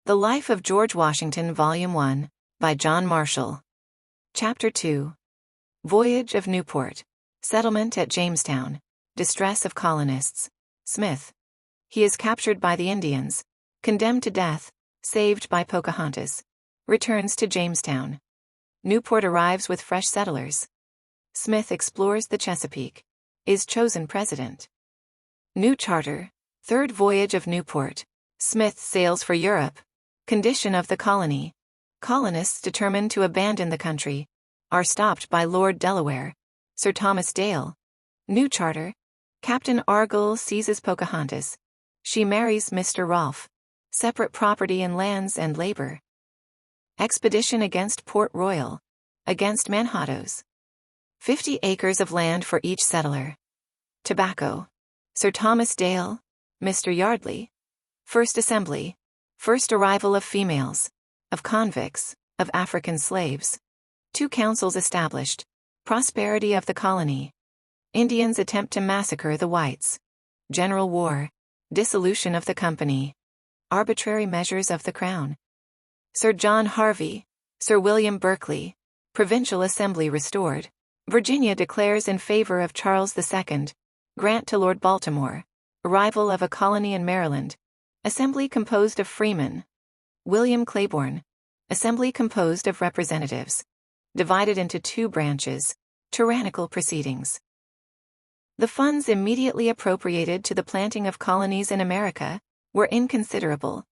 The Life of George Washington Volume 1, by John Marshall. Chapter 2. Voyage of Newport. Settlement at Jamestown. Distress of colonists. Smith. He is captured by the Indians. Condemned to death. Saved by Pocahontas. Returns to Jamestown. Newport arrives with fresh settlers. Smith explores the Chesapeake. Is chosen president. New charter. Third voyage of Newport. Smith sails for Europe. Condition of the colony. Colonists determined to abandon the country. Are stopped by Lord Delaware. Sir Thomas Dale. New charter. Captain Argall seizes Pocahontas. She marries Mr. Rolfe. Separate property in lands and labor. Expedition against Port Royal. Against Manhattoes. 50 acres of land for each settler. Tobacco. Sir Thomas Dale. Mr. Yardley. First Assembly. First arrival of females. Of convicts. Of African slaves. 2 councils established. Prosperity of the colony. Indians attempt to massacre the whites. General war. Dissolution of the company. Arbitrary measures of the crown. Sir John Harvey. Sir William Berkeley. Provincial Assembly restored. Virginia declares in favor of Charles II. Grant to Lord Baltimore. Arrival of a colony in Maryland. Assembly composed of freemen. William Claiborne. Assembly composed of representatives. Divided into 2 branches. Tyrannical proceedings. The funds immediately appropriated to the planting of colonies in America were inconsiderable,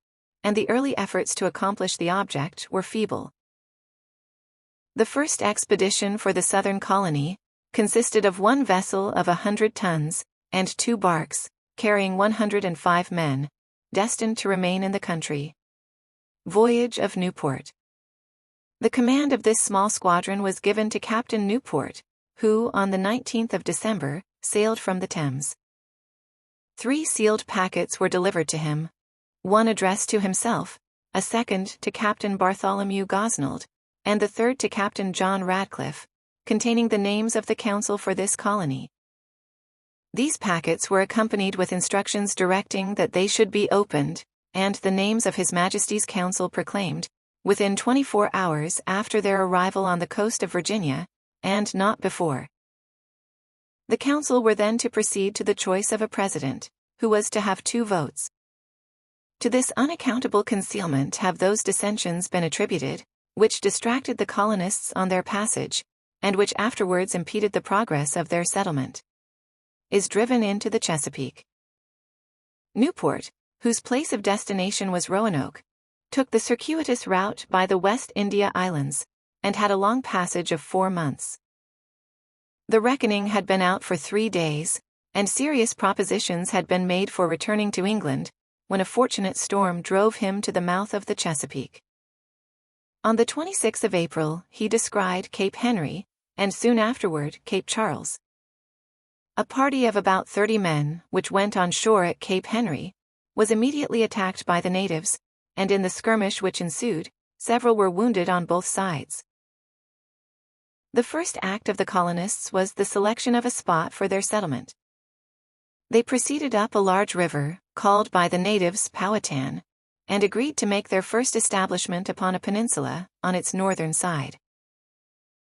and the early efforts to accomplish the object were feeble. The first expedition for the southern colony consisted of 1 vessel of 100 tons and 2 barks, carrying 105 men, destined to remain in the country. Voyage of Newport. The command of this small squadron was given to Captain Newport, who, on the 19th of December, sailed from the Thames. 3 sealed packets were delivered to him. 1 addressed to himself, a second to Captain Bartholomew Gosnold, and the third to Captain John Radcliffe, containing the names of the council for this colony. These packets were accompanied with instructions directing that they should be opened, and the names of His Majesty's council proclaimed, within 24 hours after their arrival on the coast of Virginia, and not before. The council were then to proceed to the choice of a president, who was to have 2 votes. To this unaccountable concealment have those dissensions been attributed, which distracted the colonists on their passage, and which afterwards impeded the progress of their settlement. Is driven into the Chesapeake. Newport, whose place of destination was Roanoke, took the circuitous route by the West India Islands, and had a long passage of 4 months. The reckoning had been out for 3 days, and serious propositions had been made for returning to England, when a fortunate storm drove him to the mouth of the Chesapeake. On the 26th of April he descried Cape Henry, and soon afterward Cape Charles. A party of about 30 men, which went on shore at Cape Henry, was immediately attacked by the natives, and in the skirmish which ensued, several were wounded on both sides. The first act of the colonists was the selection of a spot for their settlement. They proceeded up a large river, called by the natives Powhatan, and agreed to make their first establishment upon a peninsula, on its northern side.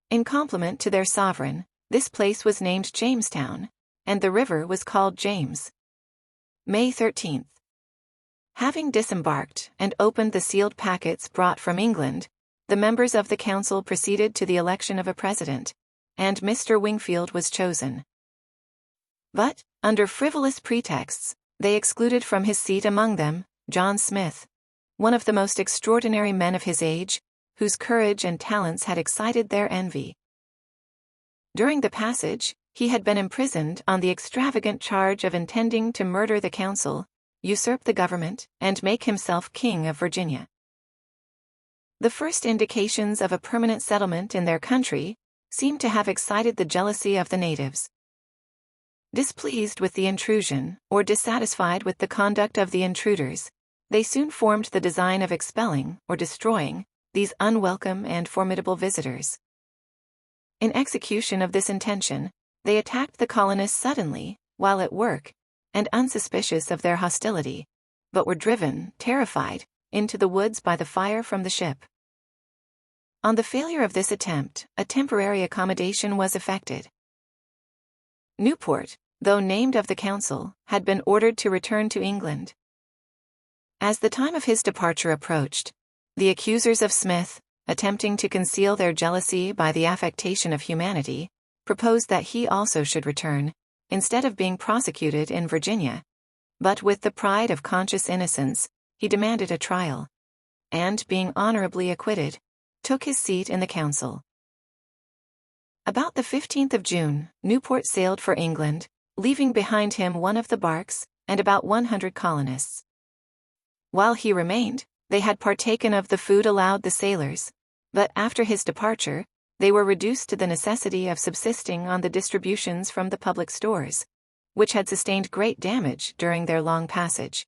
In compliment to their sovereign, this place was named Jamestown, and the river was called James. May 13th. Having disembarked and opened the sealed packets brought from England, the members of the council proceeded to the election of a president, and Mr. Wingfield was chosen. But, under frivolous pretexts, they excluded from his seat among them, John Smith, one of the most extraordinary men of his age, whose courage and talents had excited their envy. During the passage, he had been imprisoned on the extravagant charge of intending to murder the council, usurp the government, and make himself king of Virginia. The first indications of a permanent settlement in their country seemed to have excited the jealousy of the natives. Displeased with the intrusion, or dissatisfied with the conduct of the intruders, they soon formed the design of expelling, or destroying, these unwelcome and formidable visitors. In execution of this intention, they attacked the colonists suddenly, while at work, and unsuspicious of their hostility, but were driven, terrified, into the woods by the fire from the ship. On the failure of this attempt, a temporary accommodation was effected. Newport, though named of the council, had been ordered to return to England. As the time of his departure approached, the accusers of Smith, attempting to conceal their jealousy by the affectation of humanity, proposed that he also should return, instead of being prosecuted in Virginia. But with the pride of conscious innocence, he demanded a trial, and, being honorably acquitted, took his seat in the council. About the 15th of June, Newport sailed for England, leaving behind him one of the barks, and about 100 colonists. While he remained, they had partaken of the food allowed the sailors, but after his departure, they were reduced to the necessity of subsisting on the distributions from the public stores, which had sustained great damage during their long passage.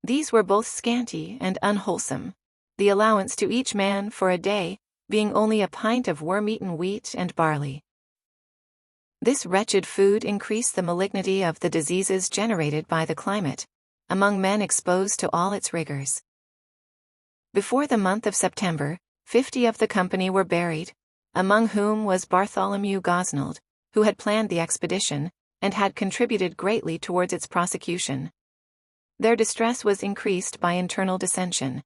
These were both scanty and unwholesome, the allowance to each man for a day being only a pint of worm-eaten wheat and barley. This wretched food increased the malignity of the diseases generated by the climate, among men exposed to all its rigors. Before the month of September, 50 of the company were buried, among whom was Bartholomew Gosnold, who had planned the expedition, and had contributed greatly towards its prosecution. Their distress was increased by internal dissension.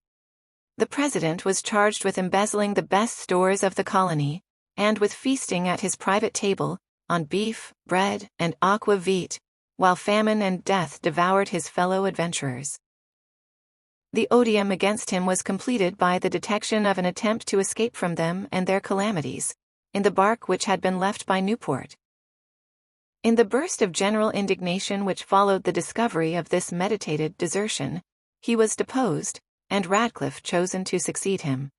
The president was charged with embezzling the best stores of the colony, and with feasting at his private table, on beef, bread, and aqua vitae, while famine and death devoured his fellow adventurers. The odium against him was completed by the detection of an attempt to escape from them and their calamities, in the bark which had been left by Newport. In the burst of general indignation which followed the discovery of this meditated desertion, he was deposed, and Radcliffe chosen to succeed him.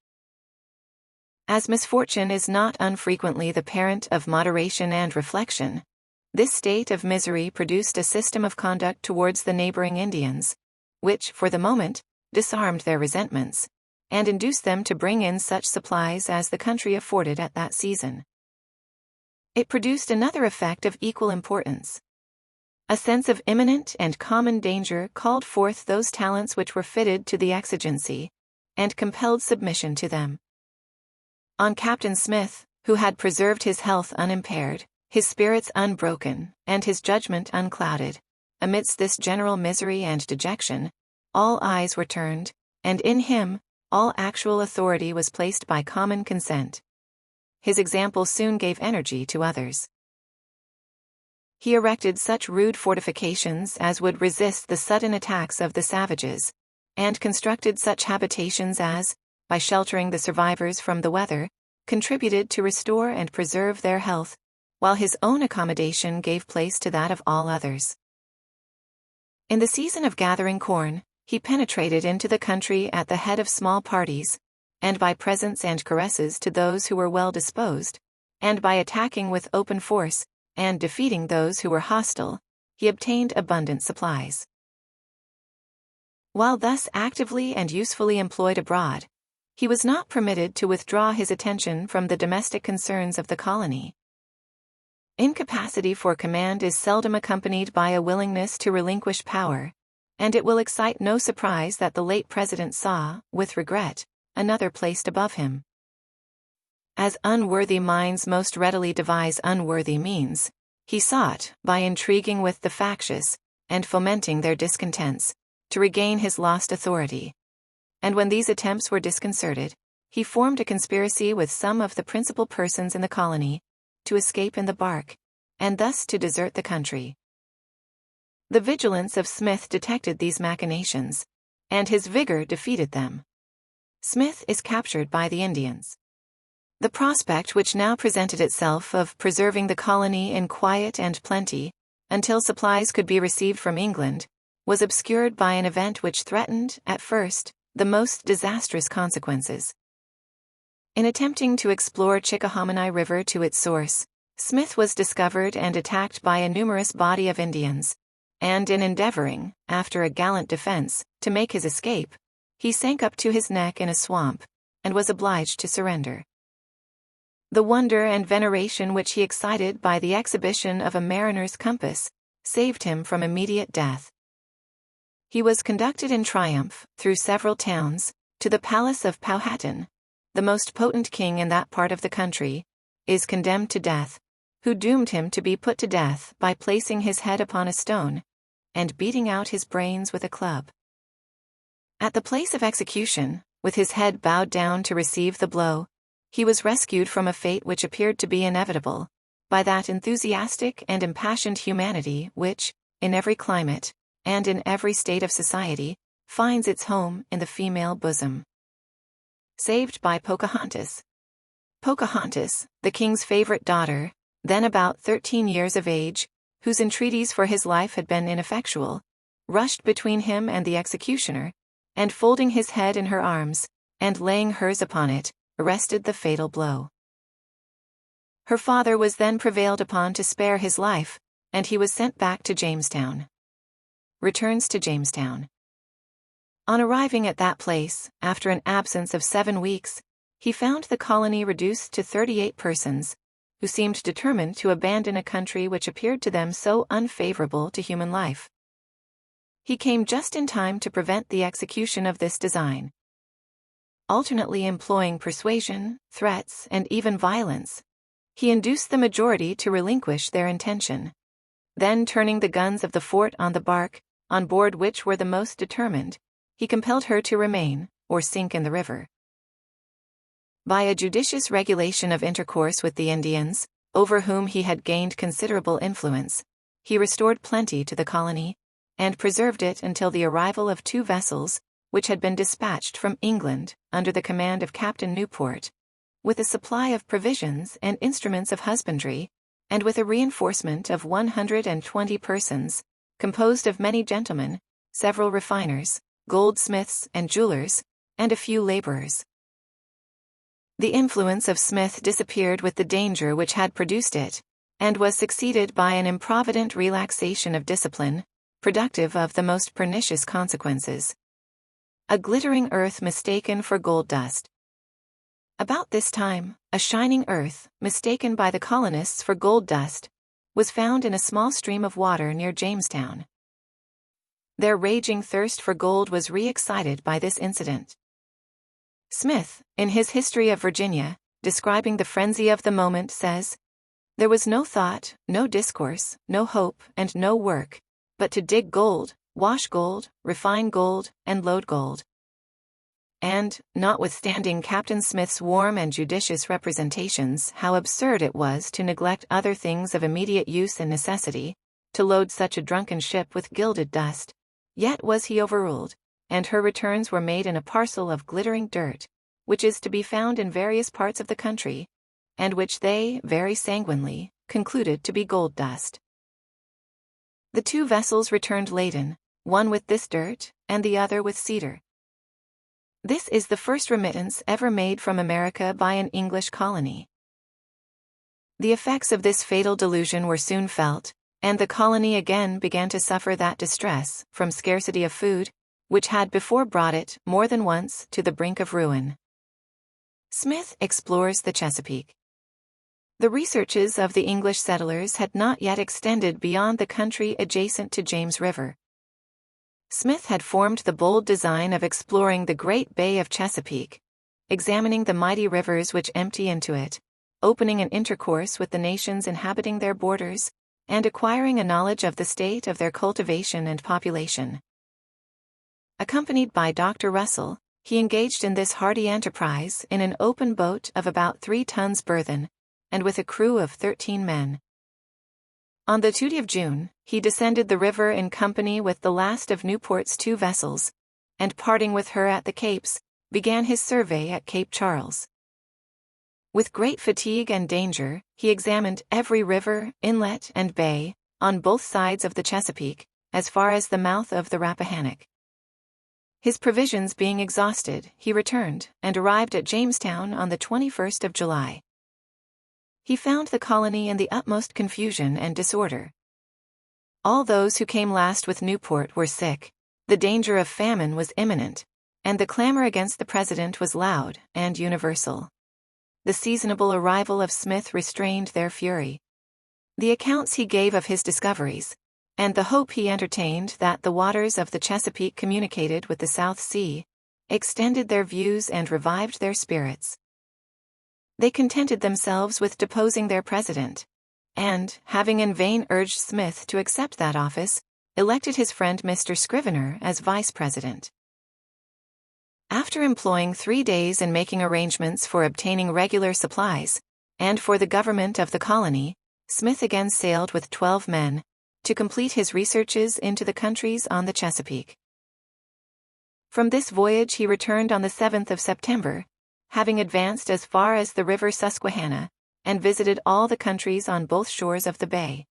As misfortune is not unfrequently the parent of moderation and reflection, this state of misery produced a system of conduct towards the neighboring Indians, which, for the moment, disarmed their resentments, and induced them to bring in such supplies as the country afforded at that season. It produced another effect of equal importance. A sense of imminent and common danger called forth those talents which were fitted to the exigency, and compelled submission to them. On Captain Smith, who had preserved his health unimpaired, his spirits unbroken, and his judgment unclouded, amidst this general misery and dejection, all eyes were turned, and in him, all actual authority was placed by common consent. His example soon gave energy to others. He erected such rude fortifications as would resist the sudden attacks of the savages, and constructed such habitations as, by sheltering the survivors from the weather, contributed to restore and preserve their health, while his own accommodation gave place to that of all others. In the season of gathering corn, he penetrated into the country at the head of small parties, and by presents and caresses to those who were well disposed, and by attacking with open force, and defeating those who were hostile, he obtained abundant supplies. While thus actively and usefully employed abroad, he was not permitted to withdraw his attention from the domestic concerns of the colony. Incapacity for command is seldom accompanied by a willingness to relinquish power, and it will excite no surprise that the late president saw, with regret, another placed above him. As unworthy minds most readily devise unworthy means, he sought, by intriguing with the factious, and fomenting their discontents, to regain his lost authority. And when these attempts were disconcerted, he formed a conspiracy with some of the principal persons in the colony, to escape in the bark, and thus to desert the country. The vigilance of Smith detected these machinations, and his vigor defeated them. Smith is captured by the Indians. The prospect which now presented itself of preserving the colony in quiet and plenty, until supplies could be received from England, was obscured by an event which threatened, at first, the most disastrous consequences. In attempting to explore Chickahominy River to its source, Smith was discovered and attacked by a numerous body of Indians, and in endeavoring, after a gallant defense, to make his escape, he sank up to his neck in a swamp, and was obliged to surrender. The wonder and veneration which he excited by the exhibition of a mariner's compass saved him from immediate death. He was conducted in triumph, through several towns, to the palace of Powhatan. The most potent king in that part of the country is condemned to death, who doomed him to be put to death by placing his head upon a stone and beating out his brains with a club. At the place of execution, with his head bowed down to receive the blow, he was rescued from a fate which appeared to be inevitable, by that enthusiastic and impassioned humanity which, in every climate, and in every state of society, finds its home in the female bosom. Saved by Pocahontas. Pocahontas, the king's favorite daughter, then about 13 years of age, whose entreaties for his life had been ineffectual, rushed between him and the executioner, and folding his head in her arms, and laying hers upon it, arrested the fatal blow. Her father was then prevailed upon to spare his life, and he was sent back to Jamestown. Returns to Jamestown. On arriving at that place, after an absence of 7 weeks, he found the colony reduced to 38 persons, who seemed determined to abandon a country which appeared to them so unfavorable to human life. He came just in time to prevent the execution of this design. Alternately employing persuasion, threats, and even violence, he induced the majority to relinquish their intention. Then turning the guns of the fort on the bark, on board which were the most determined, he compelled her to remain, or sink in the river. By a judicious regulation of intercourse with the Indians, over whom he had gained considerable influence, he restored plenty to the colony, and preserved it until the arrival of 2 vessels, which had been dispatched from England, under the command of Captain Newport, with a supply of provisions and instruments of husbandry, and with a reinforcement of 120 persons, composed of many gentlemen, several refiners, goldsmiths and jewelers, and a few laborers. The influence of Smith disappeared with the danger which had produced it, and was succeeded by an improvident relaxation of discipline, productive of the most pernicious consequences. A glittering earth mistaken for gold dust. About this time, a shining earth, mistaken by the colonists for gold dust, was found in a small stream of water near Jamestown. Their raging thirst for gold was re-excited by this incident. Smith, in his History of Virginia, describing the frenzy of the moment, says, "There was no thought, no discourse, no hope, and no work, but to dig gold, wash gold, refine gold, and load gold." And, notwithstanding Captain Smith's warm and judicious representations how absurd it was to neglect other things of immediate use and necessity, to load such a drunken ship with gilded dust, yet was he overruled, and her returns were made in a parcel of glittering dirt, which is to be found in various parts of the country, and which they, very sanguinely, concluded to be gold dust. The 2 vessels returned laden, one with this dirt, and the other with cedar. This is the first remittance ever made from America by an English colony. The effects of this fatal delusion were soon felt, and the colony again began to suffer that distress, from scarcity of food, which had before brought it, more than once, to the brink of ruin. Smith explores the Chesapeake. The researches of the English settlers had not yet extended beyond the country adjacent to James River. Smith had formed the bold design of exploring the great Bay of Chesapeake, examining the mighty rivers which empty into it, opening an intercourse with the nations inhabiting their borders, and acquiring a knowledge of the state of their cultivation and population. Accompanied by Dr. Russell, he engaged in this hardy enterprise in an open boat of about 3 tons burthen, and with a crew of 13 men. On the 2nd of June, he descended the river in company with the last of Newport's 2 vessels, and parting with her at the Capes, began his survey at Cape Charles. With great fatigue and danger, he examined every river, inlet, and bay, on both sides of the Chesapeake, as far as the mouth of the Rappahannock. His provisions being exhausted, he returned, and arrived at Jamestown on the 21st of July. He found the colony in the utmost confusion and disorder. All those who came last with Newport were sick, the danger of famine was imminent, and the clamor against the president was loud and universal. The seasonable arrival of Smith restrained their fury. The accounts he gave of his discoveries, and the hope he entertained that the waters of the Chesapeake communicated with the South Sea, extended their views and revived their spirits. They contented themselves with deposing their president, and, having in vain urged Smith to accept that office, elected his friend Mr. Scrivener as vice president. After employing 3 days in making arrangements for obtaining regular supplies, and for the government of the colony, Smith again sailed with 12 men, to complete his researches into the countries on the Chesapeake. From this voyage he returned on the 7th of September, having advanced as far as the river Susquehanna, and visited all the countries on both shores of the bay.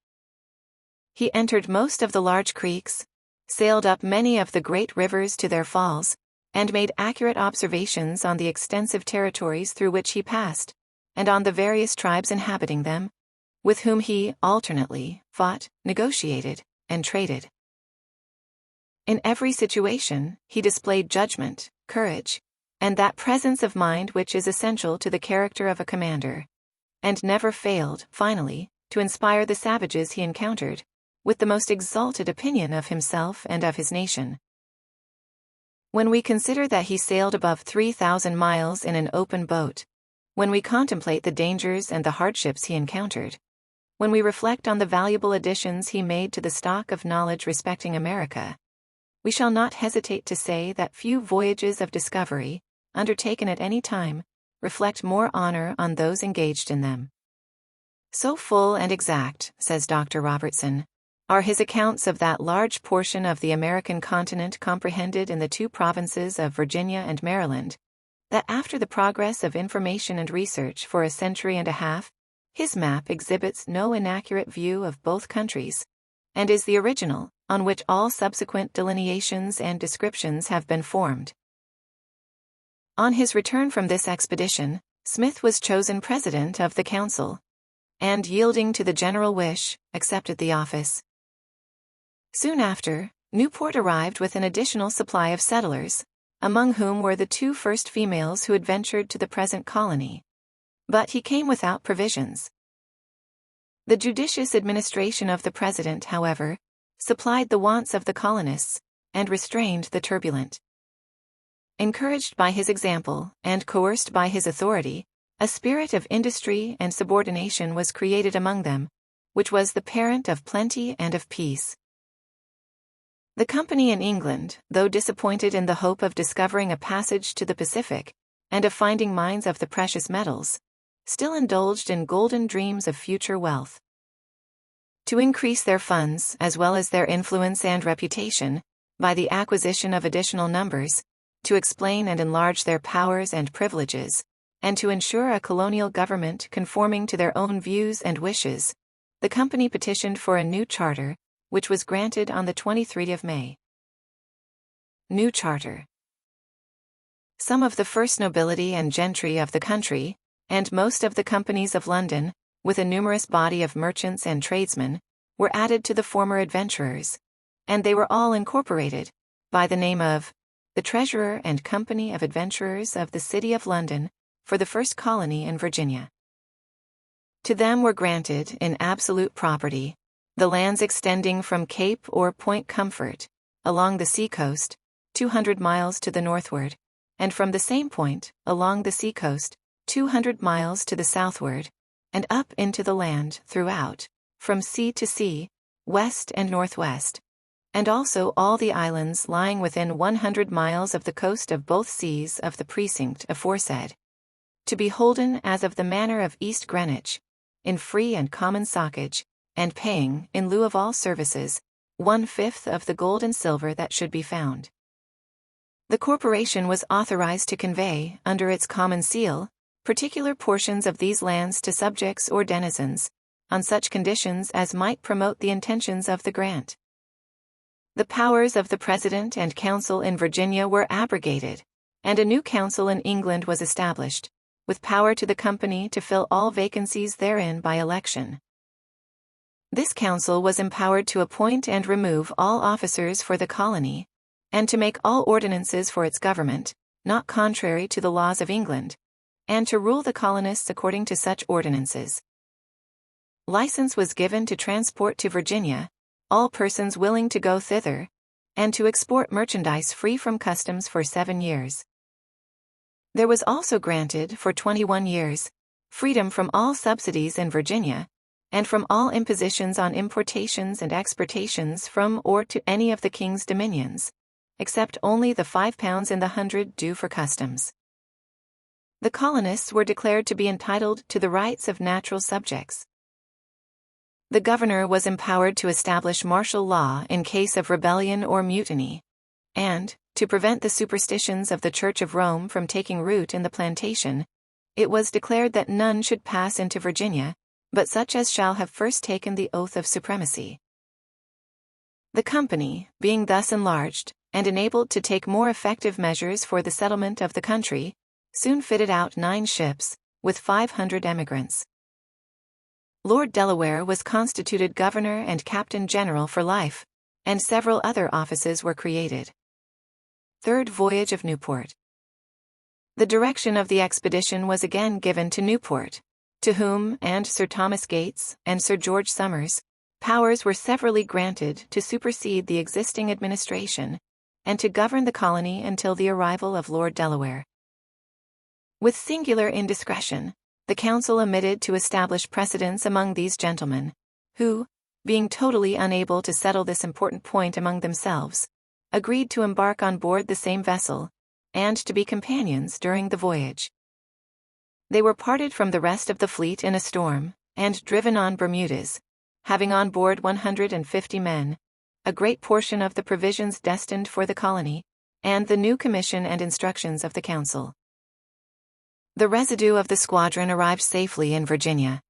He entered most of the large creeks, sailed up many of the great rivers to their falls, and made accurate observations on the extensive territories through which he passed, and on the various tribes inhabiting them, with whom he alternately fought, negotiated, and traded. In every situation, he displayed judgment, courage, and that presence of mind which is essential to the character of a commander, and never failed, finally, to inspire the savages he encountered with the most exalted opinion of himself and of his nation. When we consider that he sailed above 3,000 miles in an open boat, when we contemplate the dangers and the hardships he encountered, when we reflect on the valuable additions he made to the stock of knowledge respecting America, we shall not hesitate to say that few voyages of discovery, undertaken at any time, reflect more honor on those engaged in them. So full and exact, says Dr. Robertson, are his accounts of that large portion of the American continent comprehended in the 2 provinces of Virginia and Maryland, that after the progress of information and research for a century and a half, his map exhibits no inaccurate view of both countries, and is the original, on which all subsequent delineations and descriptions have been formed. On his return from this expedition, Smith was chosen president of the council, and yielding to the general wish, accepted the office. Soon after, Newport arrived with an additional supply of settlers, among whom were the 2 first females who had ventured to the present colony. But he came without provisions. The judicious administration of the president, however, supplied the wants of the colonists, and restrained the turbulent. Encouraged by his example, and coerced by his authority, a spirit of industry and subordination was created among them, which was the parent of plenty and of peace. The company in England, though disappointed in the hope of discovering a passage to the Pacific, and of finding mines of the precious metals, still indulged in golden dreams of future wealth. To increase their funds, as well as their influence and reputation, by the acquisition of additional numbers, to explain and enlarge their powers and privileges, and to ensure a colonial government conforming to their own views and wishes, the company petitioned for a new charter, which was granted on the 23rd of May. New Charter. Some of the first nobility and gentry of the country, and most of the companies of London, with a numerous body of merchants and tradesmen, were added to the former adventurers, and they were all incorporated, by the name of the Treasurer and Company of Adventurers of the City of London, for the first colony in Virginia. To them were granted, in absolute property, the lands extending from Cape or Point Comfort, along the sea-coast, 200 miles to the northward, and from the same point, along the sea-coast, 200 miles to the southward, and up into the land throughout, from sea to sea, west and northwest, and also all the islands lying within 100 miles of the coast of both seas of the precinct aforesaid, to be holden as of the manor of East Greenwich, in free and common soccage, and paying, in lieu of all services, 1/5 of the gold and silver that should be found. The corporation was authorized to convey, under its common seal, particular portions of these lands to subjects or denizens, on such conditions as might promote the intentions of the grant. The powers of the President and Council in Virginia were abrogated, and a new council in England was established, with power to the company to fill all vacancies therein by election. This council was empowered to appoint and remove all officers for the colony, and to make all ordinances for its government, not contrary to the laws of England, and to rule the colonists according to such ordinances. License was given to transport to Virginia all persons willing to go thither, and to export merchandise free from customs for 7 years. There was also granted, for 21 years, freedom from all subsidies in Virginia, and from all impositions on importations and exportations from or to any of the king's dominions, except only the £5 in the 100 due for customs. The colonists were declared to be entitled to the rights of natural subjects. The governor was empowered to establish martial law in case of rebellion or mutiny, and, to prevent the superstitions of the Church of Rome from taking root in the plantation, it was declared that none should pass into Virginia, but such as shall have first taken the oath of supremacy. The company, being thus enlarged, and enabled to take more effective measures for the settlement of the country, soon fitted out 9 ships, with 500 emigrants. Lord Delaware was constituted governor and captain general for life, and several other offices were created. Third voyage of Newport. The direction of the expedition was again given to Newport, to whom and Sir Thomas Gates and Sir George Somers, powers were severally granted to supersede the existing administration, and to govern the colony until the arrival of Lord Delaware. With singular indiscretion, the council omitted to establish precedents among these gentlemen, who, being totally unable to settle this important point among themselves, agreed to embark on board the same vessel, and to be companions during the voyage. They were parted from the rest of the fleet in a storm, and driven on Bermudas, having on board 150 men, a great portion of the provisions destined for the colony, and the new commission and instructions of the council. The residue of the squadron arrived safely in Virginia.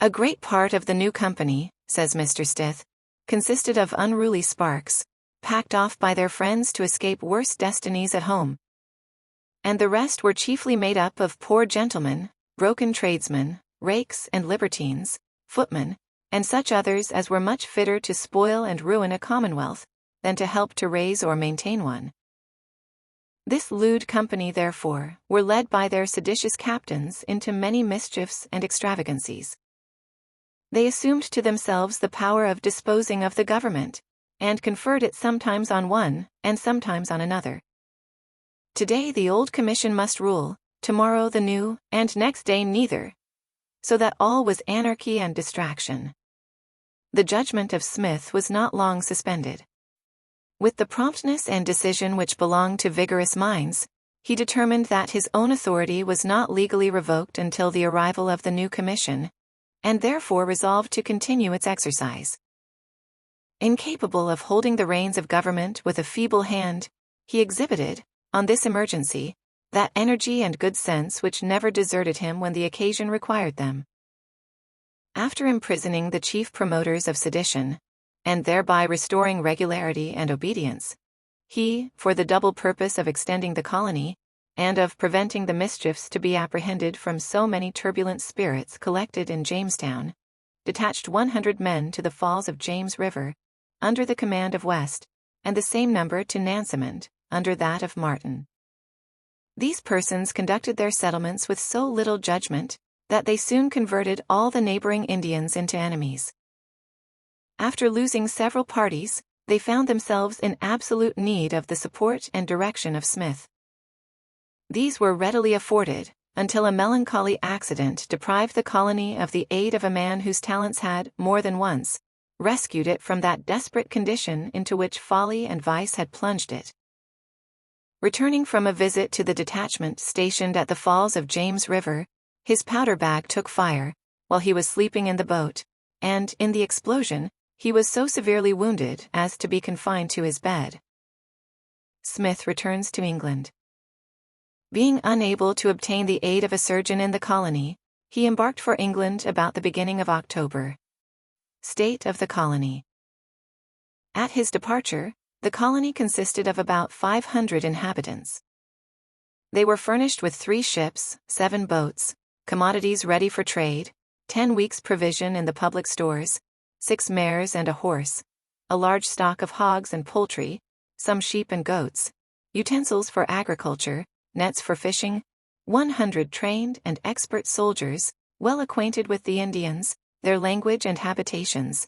A great part of the new company, says Mr. Stith, consisted of unruly sparks, packed off by their friends to escape worse destinies at home. And the rest were chiefly made up of poor gentlemen, broken tradesmen, rakes and libertines, footmen, and such others as were much fitter to spoil and ruin a commonwealth, than to help to raise or maintain one. This lewd company, therefore, were led by their seditious captains into many mischiefs and extravagancies. They assumed to themselves the power of disposing of the government, and conferred it sometimes on one, and sometimes on another. Today the old commission must rule, tomorrow the new, and next day neither, so that all was anarchy and distraction. The judgment of Smith was not long suspended. With the promptness and decision which belong to vigorous minds, he determined that his own authority was not legally revoked until the arrival of the new commission, and therefore resolved to continue its exercise. Incapable of holding the reins of government with a feeble hand, he exhibited, on this emergency, that energy and good sense which never deserted him when the occasion required them. After imprisoning the chief promoters of sedition, and thereby restoring regularity and obedience, he, for the double purpose of extending the colony, and of preventing the mischiefs to be apprehended from so many turbulent spirits collected in Jamestown, detached 100 men to the falls of James River, under the command of West, and the same number to Nansemond, under that of Martin. These persons conducted their settlements with so little judgment, that they soon converted all the neighboring Indians into enemies. After losing several parties, they found themselves in absolute need of the support and direction of Smith. These were readily afforded, until a melancholy accident deprived the colony of the aid of a man whose talents had, more than once, rescued it from that desperate condition into which folly and vice had plunged it. Returning from a visit to the detachment stationed at the falls of James River, his powder bag took fire, while he was sleeping in the boat, and, in the explosion, he was so severely wounded as to be confined to his bed. Smith returns to England. Being unable to obtain the aid of a surgeon in the colony, he embarked for England about the beginning of October. State of the colony. At his departure, the colony consisted of about 500 inhabitants. They were furnished with 3 ships, 7 boats, commodities ready for trade, 10 weeks' provision in the public stores, 6 mares and a horse, a large stock of hogs and poultry, some sheep and goats, utensils for agriculture, nets for fishing, 100 trained and expert soldiers, well acquainted with the Indians, their language and habitations,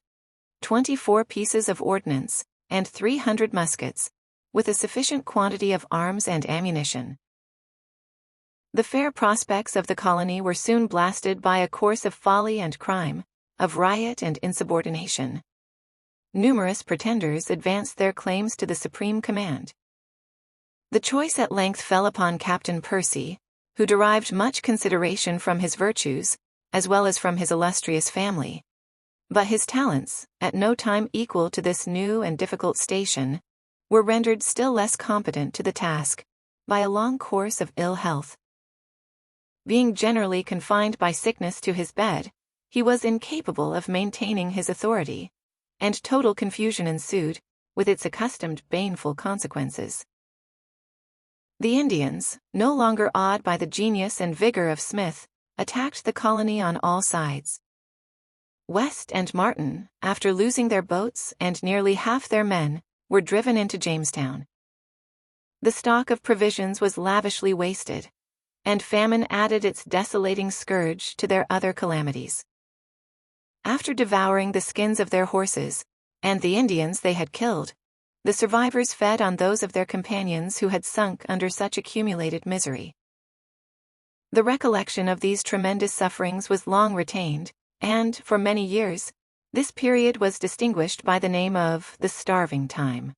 24 pieces of ordnance, and 300 muskets, with a sufficient quantity of arms and ammunition. The fair prospects of the colony were soon blasted by a course of folly and crime, of riot and insubordination. Numerous pretenders advanced their claims to the supreme command. The choice at length fell upon Captain Percy, who derived much consideration from his virtues, as well as from his illustrious family. But his talents, at no time equal to this new and difficult station, were rendered still less competent to the task by a long course of ill health. Being generally confined by sickness to his bed, he was incapable of maintaining his authority, and total confusion ensued, with its accustomed baneful consequences. The Indians, no longer awed by the genius and vigor of Smith, attacked the colony on all sides. West and Martin, after losing their boats and nearly half their men, were driven into Jamestown. The stock of provisions was lavishly wasted, and famine added its desolating scourge to their other calamities. After devouring the skins of their horses, and the Indians they had killed, the survivors fed on those of their companions who had sunk under such accumulated misery. The recollection of these tremendous sufferings was long retained, and, for many years, this period was distinguished by the name of the starving time.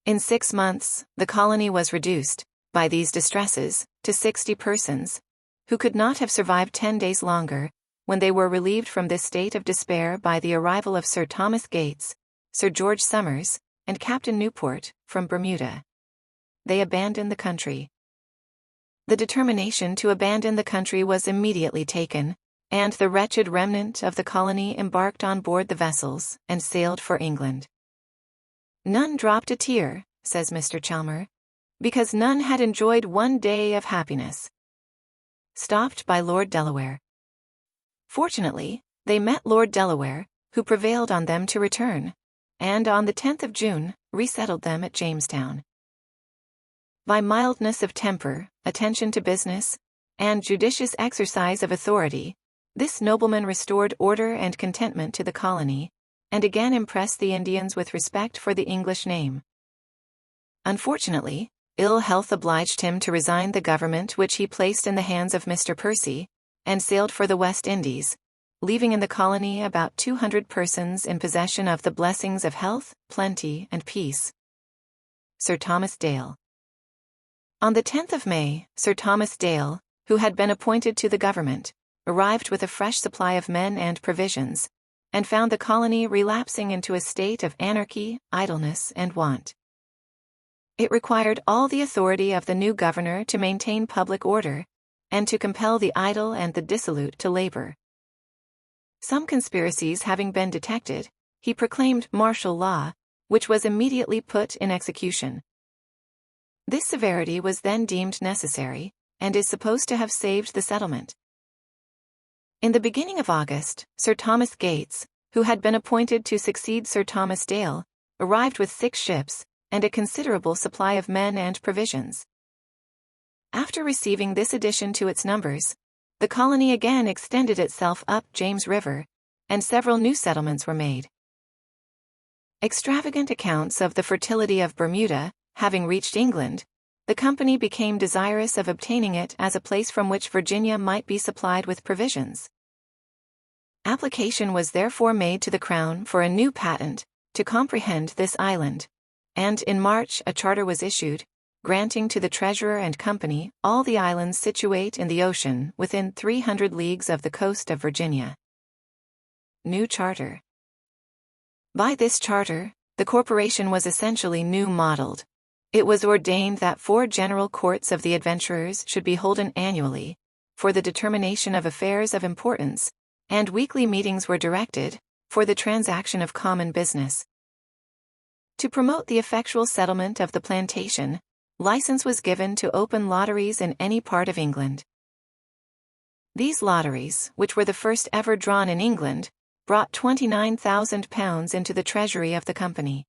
In 6 months, the colony was reduced, by these distresses, to 60 persons, who could not have survived 10 days longer, when they were relieved from this state of despair by the arrival of Sir Thomas Gates, Sir George Somers, and Captain Newport, from Bermuda. They abandoned the country. The determination to abandon the country was immediately taken, and the wretched remnant of the colony embarked on board the vessels and sailed for England. None dropped a tear, says Mr. Chalmer, because none had enjoyed one day of happiness. Stopped by Lord Delaware. Fortunately, they met Lord Delaware, who prevailed on them to return, and on the 10th of June, resettled them at Jamestown. By mildness of temper, attention to business, and judicious exercise of authority, this nobleman restored order and contentment to the colony, and again impressed the Indians with respect for the English name. Unfortunately, ill health obliged him to resign the government which he placed in the hands of Mr. Percy, and sailed for the West Indies, leaving in the colony about 200 persons in possession of the blessings of health, plenty, and peace. Sir Thomas Dale. On the 10th of May, Sir Thomas Dale, who had been appointed to the government, arrived with a fresh supply of men and provisions, and found the colony relapsing into a state of anarchy, idleness, and want. It required all the authority of the new governor to maintain public order, and to compel the idle and the dissolute to labor. Some conspiracies having been detected, he proclaimed martial law, which was immediately put in execution. This severity was then deemed necessary, and is supposed to have saved the settlement. In the beginning of August, Sir Thomas Gates, who had been appointed to succeed Sir Thomas Dale, arrived with 6 ships, and a considerable supply of men and provisions. After receiving this addition to its numbers, the colony again extended itself up James River, and several new settlements were made. Extravagant accounts of the fertility of Bermuda, having reached England, the company became desirous of obtaining it as a place from which Virginia might be supplied with provisions. Application was therefore made to the Crown for a new patent, to comprehend this island, and in March a charter was issued, granting to the Treasurer and Company all the islands situate in the ocean within 300 leagues of the coast of Virginia. New Charter. By this charter, the corporation was essentially new modeled. It was ordained that 4 general courts of the adventurers should be holden annually, for the determination of affairs of importance, and weekly meetings were directed, for the transaction of common business. To promote the effectual settlement of the plantation, license was given to open lotteries in any part of England. These lotteries, which were the first ever drawn in England, brought £29,000 into the treasury of the company.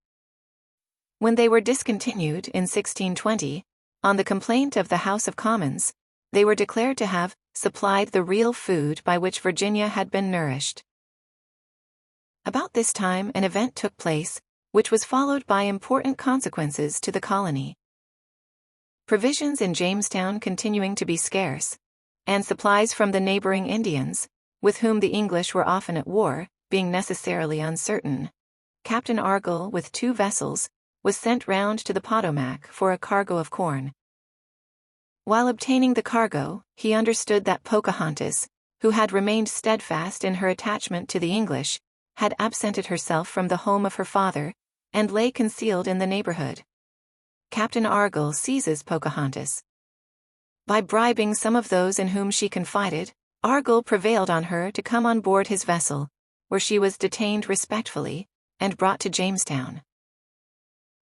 When they were discontinued in 1620, on the complaint of the House of Commons, they were declared to have supplied the real food by which Virginia had been nourished. About this time an event took place, which was followed by important consequences to the colony. Provisions in Jamestown continuing to be scarce, and supplies from the neighboring Indians, with whom the English were often at war, being necessarily uncertain, Captain Argall, with 2 vessels, was sent round to the Potomac for a cargo of corn. While obtaining the cargo, he understood that Pocahontas, who had remained steadfast in her attachment to the English, had absented herself from the home of her father, and lay concealed in the neighborhood. Captain Argall seizes Pocahontas. By bribing some of those in whom she confided, Argall prevailed on her to come on board his vessel, where she was detained respectfully, and brought to Jamestown.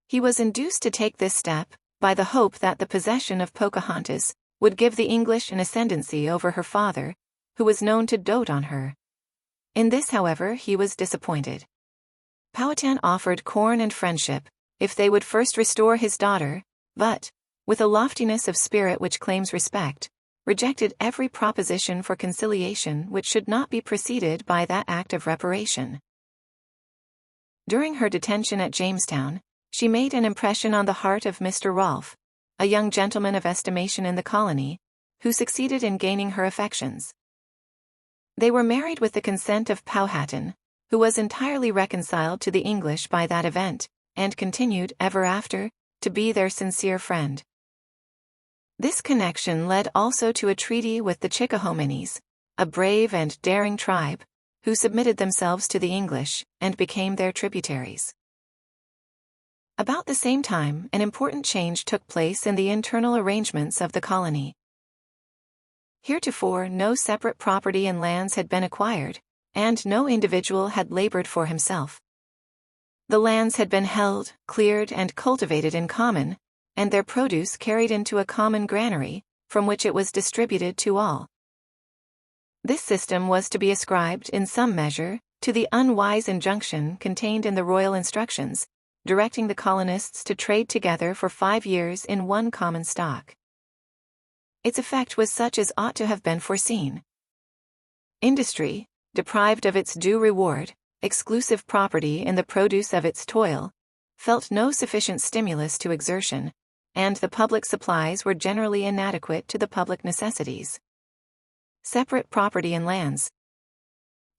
He was induced to take this step by the hope that the possession of Pocahontas would give the English an ascendancy over her father, who was known to dote on her. In this, however, he was disappointed. Powhatan offered corn and friendship, if they would first restore his daughter, but, with a loftiness of spirit which claims respect, rejected every proposition for conciliation which should not be preceded by that act of reparation. During her detention at Jamestown, she made an impression on the heart of Mr. Rolfe, a young gentleman of estimation in the colony, who succeeded in gaining her affections. They were married with the consent of Powhatan, who was entirely reconciled to the English by that event, and continued, ever after, to be their sincere friend. This connection led also to a treaty with the Chickahominys, a brave and daring tribe, who submitted themselves to the English, and became their tributaries. About the same time, an important change took place in the internal arrangements of the colony. Heretofore no separate property and lands had been acquired, and no individual had labored for himself. The lands had been held, cleared and cultivated in common, and their produce carried into a common granary, from which it was distributed to all. This system was to be ascribed, in some measure, to the unwise injunction contained in the royal instructions, directing the colonists to trade together for 5 years in one common stock. Its effect was such as ought to have been foreseen. Industry, deprived of its due reward, exclusive property in the produce of its toil, felt no sufficient stimulus to exertion, and the public supplies were generally inadequate to the public necessities. Separate property and lands.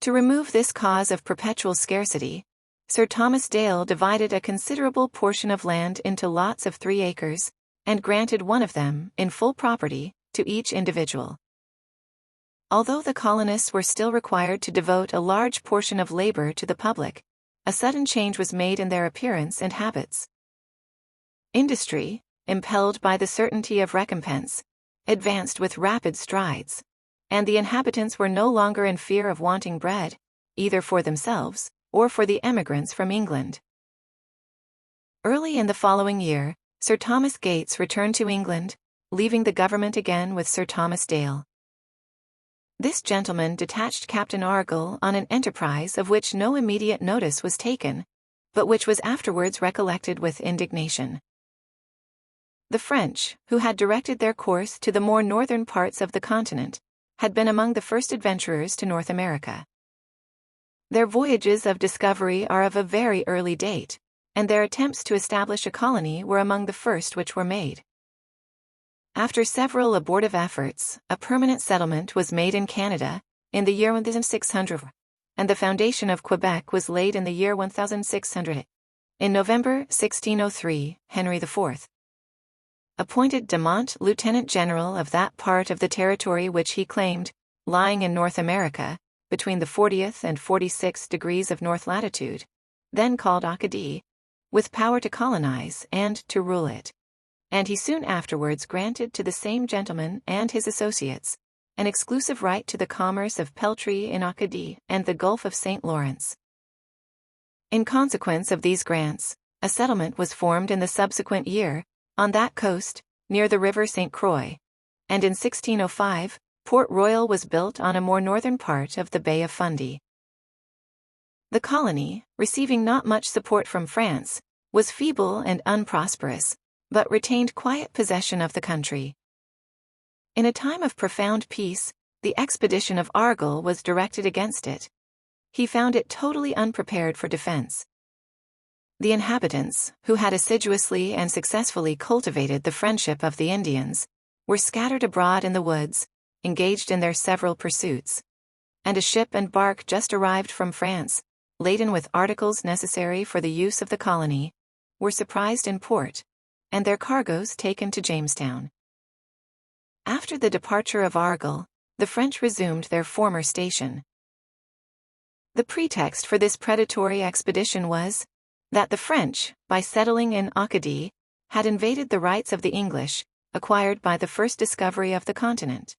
To remove this cause of perpetual scarcity, Sir Thomas Dale divided a considerable portion of land into lots of 3 acres, and granted one of them, in full property, to each individual. Although the colonists were still required to devote a large portion of labor to the public, a sudden change was made in their appearance and habits. Industry, impelled by the certainty of recompense, advanced with rapid strides, and the inhabitants were no longer in fear of wanting bread, either for themselves, or for the emigrants from England. Early in the following year, Sir Thomas Gates returned to England, leaving the government again with Sir Thomas Dale. This gentleman detached Captain Argall on an enterprise of which no immediate notice was taken, but which was afterwards recollected with indignation. The French, who had directed their course to the more northern parts of the continent, had been among the first adventurers to North America. Their voyages of discovery are of a very early date, and their attempts to establish a colony were among the first which were made. After several abortive efforts, a permanent settlement was made in Canada, in the year 1600, and the foundation of Quebec was laid in the year 1600. In November 1603, Henry IV. appointed de Monts Lieutenant General of that part of the territory which he claimed, lying in North America, between the 40th and 46th degrees of north latitude, then called Acadie, with power to colonize and to rule it. And he soon afterwards granted to the same gentleman and his associates an exclusive right to the commerce of peltry in Acadie and the Gulf of St. Lawrence. In consequence of these grants, a settlement was formed in the subsequent year, on that coast, near the river St. Croix, and in 1605, Port Royal was built on a more northern part of the Bay of Fundy. The colony, receiving not much support from France, was feeble and unprosperous, but retained quiet possession of the country. In a time of profound peace, the expedition of Argall was directed against it. he found it totally unprepared for defense. The inhabitants, who had assiduously and successfully cultivated the friendship of the Indians, were scattered abroad in the woods, engaged in their several pursuits. And a ship and bark just arrived from France, laden with articles necessary for the use of the colony, were surprised in port, and their cargoes taken to Jamestown. After the departure of Argyle, the French resumed their former station. The pretext for this predatory expedition was that the French, by settling in Acadie, had invaded the rights of the English, acquired by the first discovery of the continent.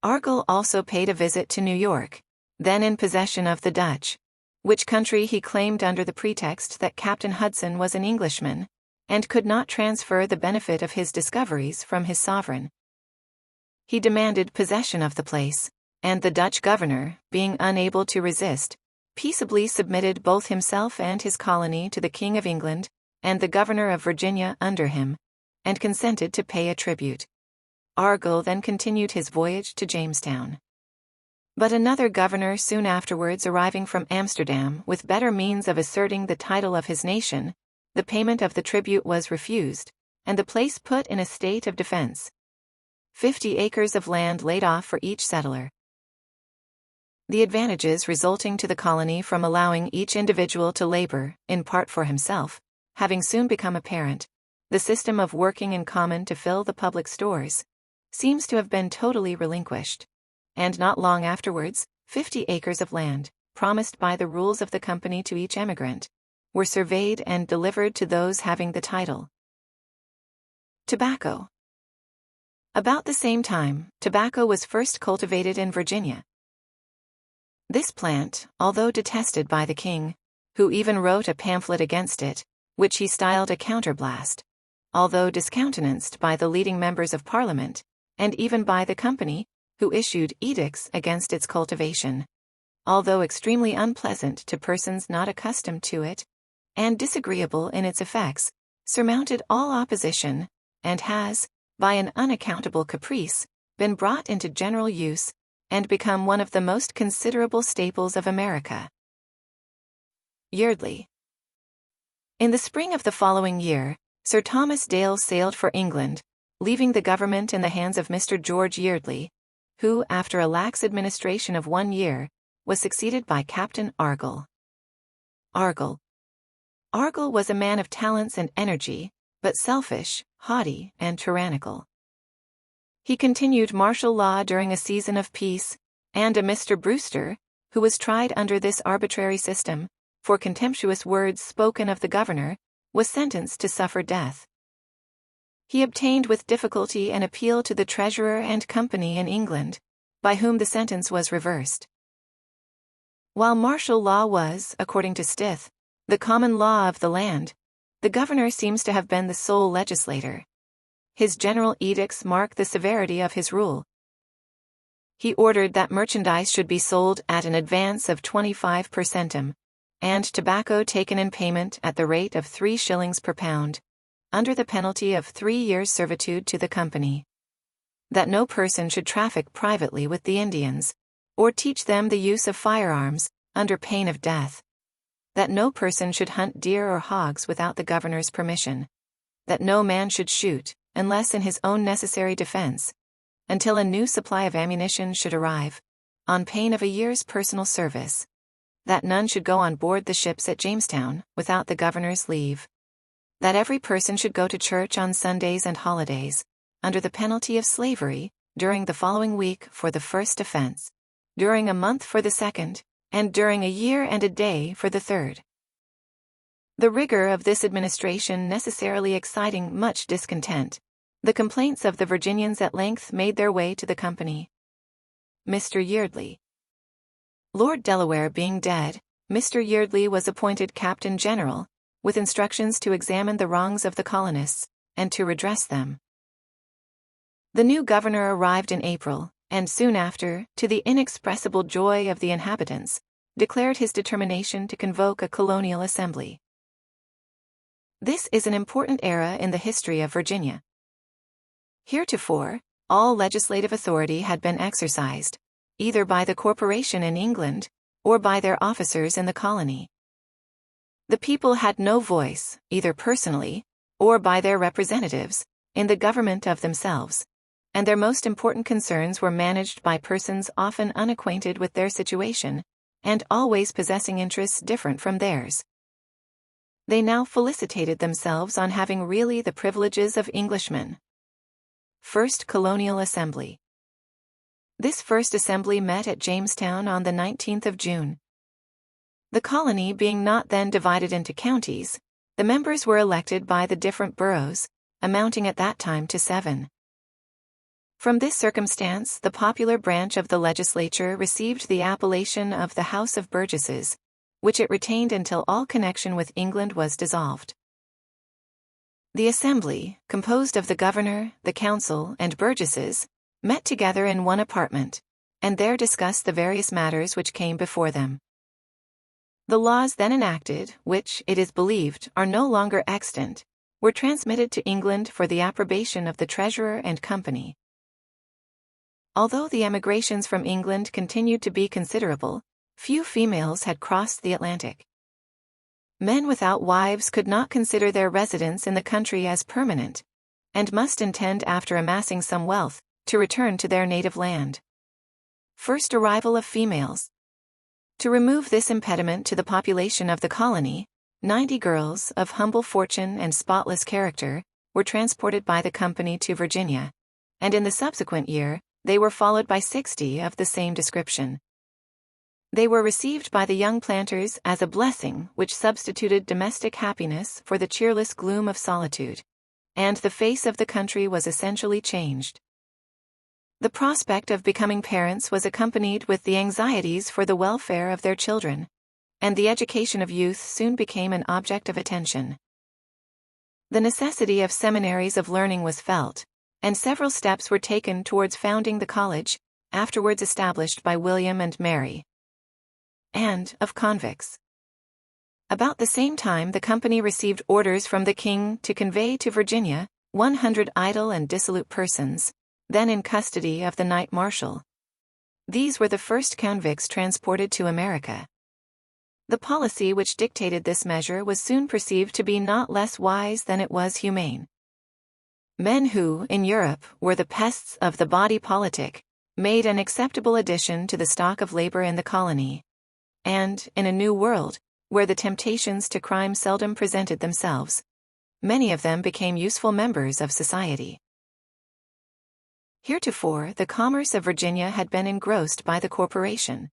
Argyle also paid a visit to New York, then in possession of the Dutch, which country he claimed under the pretext that Captain Hudson was an Englishman, and could not transfer the benefit of his discoveries from his sovereign. He demanded possession of the place, and the Dutch governor, being unable to resist, peaceably submitted both himself and his colony to the King of England, and the governor of Virginia under him, and consented to pay a tribute. Argyle then continued his voyage to Jamestown. But another governor soon afterwards arriving from Amsterdam with better means of asserting the title of his nation, the payment of the tribute was refused, and the place put in a state of defense. 50 acres of land laid off for each settler. The advantages resulting to the colony from allowing each individual to labor, in part for himself, having soon become apparent, the system of working in common to fill the public stores seems to have been totally relinquished, and not long afterwards, 50 acres of land, promised by the rules of the company to each emigrant, were surveyed and delivered to those having the title. Tobacco. About the same time, tobacco was first cultivated in Virginia. This plant, although detested by the king, who even wrote a pamphlet against it, which he styled a counterblast, although discountenanced by the leading members of Parliament, and even by the company, who issued edicts against its cultivation, although extremely unpleasant to persons not accustomed to it, and disagreeable in its effects, surmounted all opposition, and has, by an unaccountable caprice, been brought into general use, and become one of the most considerable staples of America. Yeardley. In the spring of the following year, Sir Thomas Dale sailed for England, leaving the government in the hands of Mr. George Yeardley, who, after a lax administration of 1 year, was succeeded by Captain Argyle. Argyle was a man of talents and energy, but selfish, haughty, and tyrannical. He continued martial law during a season of peace, and a Mr. Brewster, who was tried under this arbitrary system, for contemptuous words spoken of the governor, was sentenced to suffer death. He obtained with difficulty an appeal to the treasurer and company in England, by whom the sentence was reversed. While martial law was, according to Stith, the common law of the land, the governor seems to have been the sole legislator. His general edicts mark the severity of his rule. He ordered that merchandise should be sold at an advance of 25 per centum, and tobacco taken in payment at the rate of 3 shillings per pound, under the penalty of 3 years' servitude to the company. That no person should traffic privately with the Indians, or teach them the use of firearms, under pain of death. That no person should hunt deer or hogs without the governor's permission. That no man should shoot, unless in his own necessary defense, until a new supply of ammunition should arrive, on pain of a year's personal service. That none should go on board the ships at Jamestown, without the governor's leave. That every person should go to church on Sundays and holidays, under the penalty of slavery, during the following week for the first offense, during a month for the second, and during a year and a day for the third. The rigor of this administration necessarily exciting much discontent, the complaints of the Virginians at length made their way to the company. Mr. Yeardley. Lord Delaware being dead, Mr. Yeardley was appointed Captain General, with instructions to examine the wrongs of the colonists, and to redress them. The new governor arrived in April, and soon after, to the inexpressible joy of the inhabitants, declared his determination to convoke a colonial assembly. This is an important era in the history of Virginia. Heretofore, all legislative authority had been exercised, either by the corporation in England, or by their officers in the colony. The people had no voice, either personally, or by their representatives, in the government of themselves, and their most important concerns were managed by persons often unacquainted with their situation, and always possessing interests different from theirs. They now felicitated themselves on having really the privileges of Englishmen. First Colonial Assembly. This first assembly met at Jamestown on the 19th of June. The colony being not then divided into counties, the members were elected by the different boroughs, amounting at that time to 7. From this circumstance, the popular branch of the legislature received the appellation of the House of Burgesses, which it retained until all connection with England was dissolved. The assembly, composed of the governor, the council, and burgesses, met together in one apartment, and there discussed the various matters which came before them. The laws then enacted, which, it is believed, are no longer extant, were transmitted to England for the approbation of the Treasurer and Company. Although the emigrations from England continued to be considerable, few females had crossed the Atlantic. Men without wives could not consider their residence in the country as permanent, and must intend, after amassing some wealth, to return to their native land. First arrival of females. To remove this impediment to the population of the colony, 90 girls, of humble fortune and spotless character, were transported by the company to Virginia, and in the subsequent year, they were followed by 60 of the same description. They were received by the young planters as a blessing which substituted domestic happiness for the cheerless gloom of solitude, and the face of the country was essentially changed. The prospect of becoming parents was accompanied with the anxieties for the welfare of their children, and the education of youth soon became an object of attention. The necessity of seminaries of learning was felt, and several steps were taken towards founding the college, afterwards established by William and Mary, and of convicts. About the same time the company received orders from the king to convey to Virginia 100 idle and dissolute persons, then in custody of the Knight Marshal. These were the first convicts transported to America. The policy which dictated this measure was soon perceived to be not less wise than it was humane. Men who, in Europe, were the pests of the body politic, made an acceptable addition to the stock of labor in the colony. And, in a new world, where the temptations to crime seldom presented themselves, many of them became useful members of society. Heretofore, the commerce of Virginia had been engrossed by the corporation.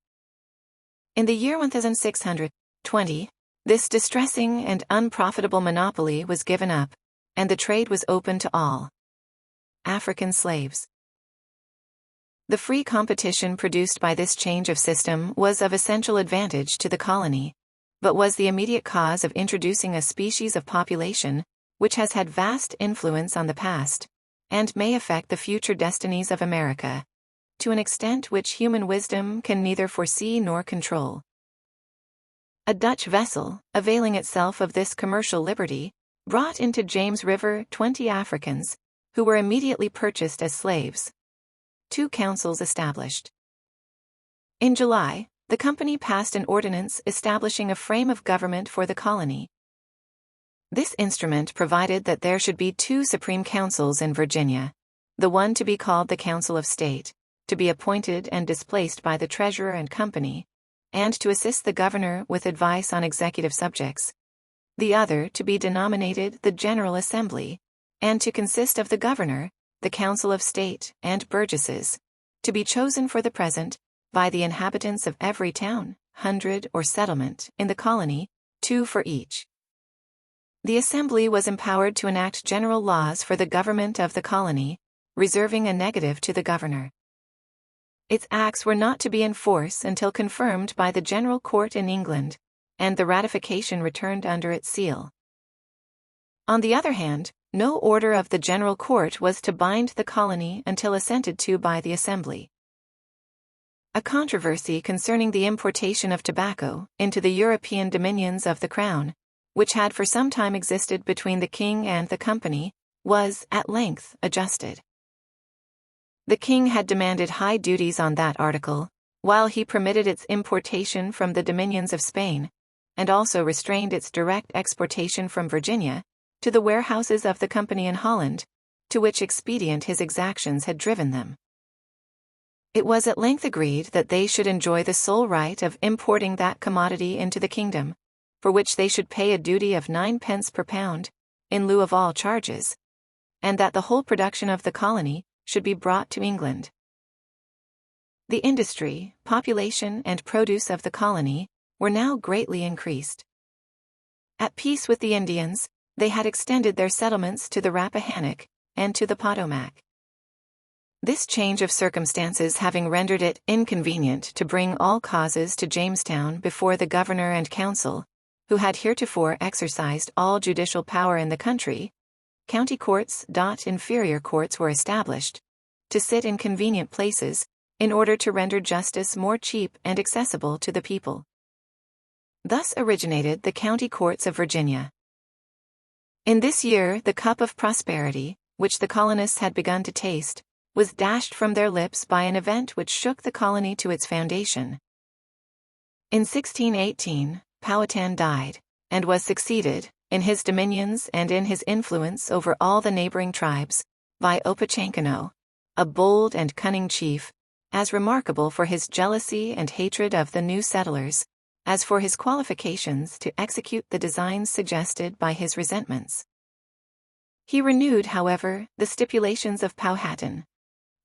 In the year 1620, this distressing and unprofitable monopoly was given up, and the trade was open to all. African slaves. The free competition produced by this change of system was of essential advantage to the colony, but was the immediate cause of introducing a species of population which has had vast influence on the past, and may affect the future destinies of America, to an extent which human wisdom can neither foresee nor control. A Dutch vessel, availing itself of this commercial liberty, brought into James River 20 Africans, who were immediately purchased as slaves. 2 councils established. In July, the company passed an ordinance establishing a frame of government for the colony. This instrument provided that there should be 2 supreme councils in Virginia, the one to be called the Council of State, to be appointed and displaced by the Treasurer and Company, and to assist the governor with advice on executive subjects, the other to be denominated the General Assembly, and to consist of the governor, the Council of State, and burgesses, to be chosen for the present, by the inhabitants of every town, hundred, or settlement, in the colony, 2 for each. The Assembly was empowered to enact general laws for the government of the colony, reserving a negative to the governor. Its acts were not to be in force until confirmed by the General Court in England, and the ratification returned under its seal. On the other hand, no order of the General Court was to bind the colony until assented to by the Assembly. A controversy concerning the importation of tobacco into the European dominions of the Crown, which had for some time existed between the King and the Company, was, at length, adjusted. The King had demanded high duties on that article, while he permitted its importation from the dominions of Spain, and also restrained its direct exportation from Virginia to the warehouses of the company in Holland, to which expedient his exactions had driven them. It was at length agreed that they should enjoy the sole right of importing that commodity into the kingdom, for which they should pay a duty of 9 pence per pound, in lieu of all charges, and that the whole production of the colony should be brought to England. The industry, population, and produce of the colony were now greatly increased. At peace with the Indians, they had extended their settlements to the Rappahannock and to the Potomac. This change of circumstances having rendered it inconvenient to bring all causes to Jamestown before the governor and council, who had heretofore exercised all judicial power in the country, county courts, inferior courts were established, to sit in convenient places, in order to render justice more cheap and accessible to the people. Thus originated the county courts of Virginia. In this year the cup of prosperity, which the colonists had begun to taste, was dashed from their lips by an event which shook the colony to its foundation. In 1618, Powhatan died, and was succeeded, in his dominions and in his influence over all the neighboring tribes, by Opechancanough, a bold and cunning chief, as remarkable for his jealousy and hatred of the new settlers, as for his qualifications to execute the designs suggested by his resentments. He renewed, however, the stipulations of Powhatan,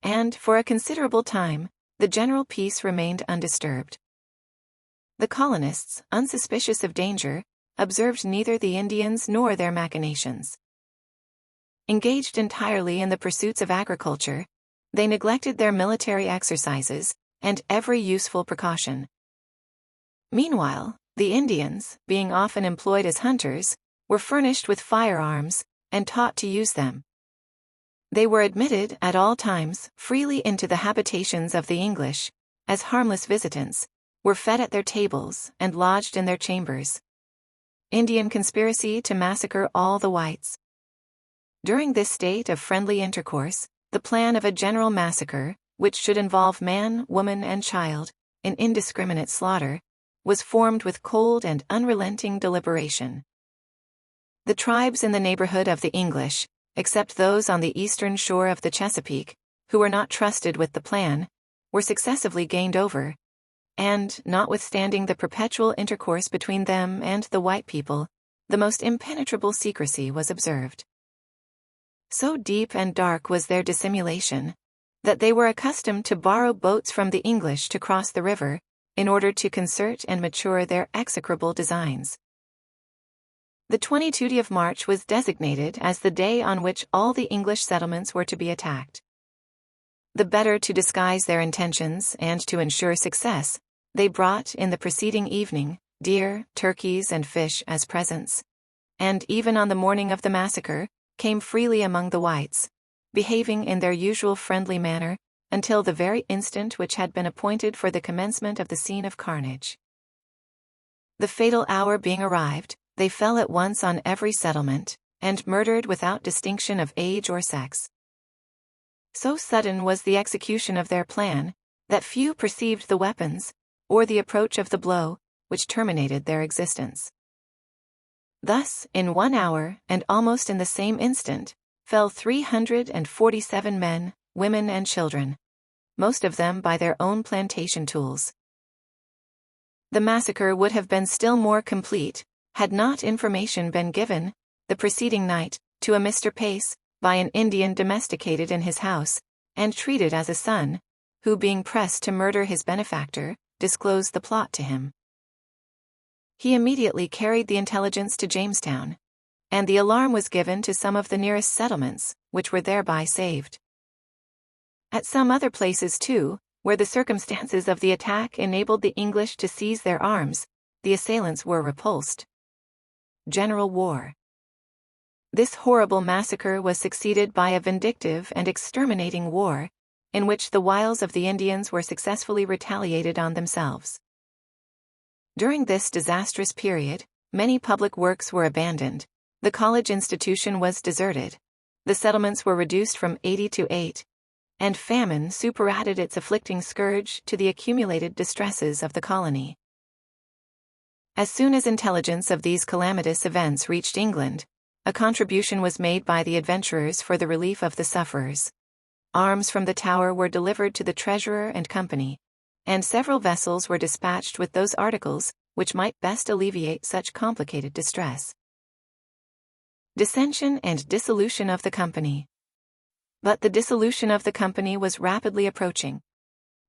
and, for a considerable time, the general peace remained undisturbed. The colonists, unsuspicious of danger, observed neither the Indians nor their machinations. Engaged entirely in the pursuits of agriculture, they neglected their military exercises, and every useful precaution. Meanwhile, the Indians, being often employed as hunters, were furnished with firearms, and taught to use them. They were admitted at all times freely into the habitations of the English, as harmless visitants, were fed at their tables, and lodged in their chambers. Indian conspiracy to massacre all the whites. During this state of friendly intercourse, the plan of a general massacre, which should involve man, woman, and child, in indiscriminate slaughter, was formed with cold and unrelenting deliberation. The tribes in the neighborhood of the English, except those on the eastern shore of the Chesapeake, who were not trusted with the plan, were successively gained over, and, notwithstanding the perpetual intercourse between them and the white people, the most impenetrable secrecy was observed. So deep and dark was their dissimulation, that they were accustomed to borrow boats from the English to cross the river, in order to concert and mature their execrable designs. The 22nd of March was designated as the day on which all the English settlements were to be attacked. The better to disguise their intentions and to ensure success, they brought in the preceding evening deer, turkeys, and fish as presents, and even on the morning of the massacre, came freely among the whites, behaving in their usual friendly manner, until the very instant which had been appointed for the commencement of the scene of carnage. The fatal hour being arrived, they fell at once on every settlement, and murdered without distinction of age or sex. So sudden was the execution of their plan, that few perceived the weapons, or the approach of the blow, which terminated their existence. Thus, in 1 hour, and almost in the same instant, fell 347 men, women, and children, most of them by their own plantation tools. The massacre would have been still more complete, had not information been given, the preceding night, to a Mr. Pace, by an Indian domesticated in his house, and treated as a son, who, being pressed to murder his benefactor, disclosed the plot to him. He immediately carried the intelligence to Jamestown, and the alarm was given to some of the nearest settlements, which were thereby saved. At some other places too, where the circumstances of the attack enabled the English to seize their arms, the assailants were repulsed. General war. This horrible massacre was succeeded by a vindictive and exterminating war, in which the wiles of the Indians were successfully retaliated on themselves. During this disastrous period, many public works were abandoned, the college institution was deserted, the settlements were reduced from 80 to 8, and famine superadded its afflicting scourge to the accumulated distresses of the colony. As soon as intelligence of these calamitous events reached England, a contribution was made by the adventurers for the relief of the sufferers. Arms from the Tower were delivered to the Treasurer and Company, and several vessels were dispatched with those articles which might best alleviate such complicated distress. Dissension and dissolution of the Company. But the dissolution of the Company was rapidly approaching.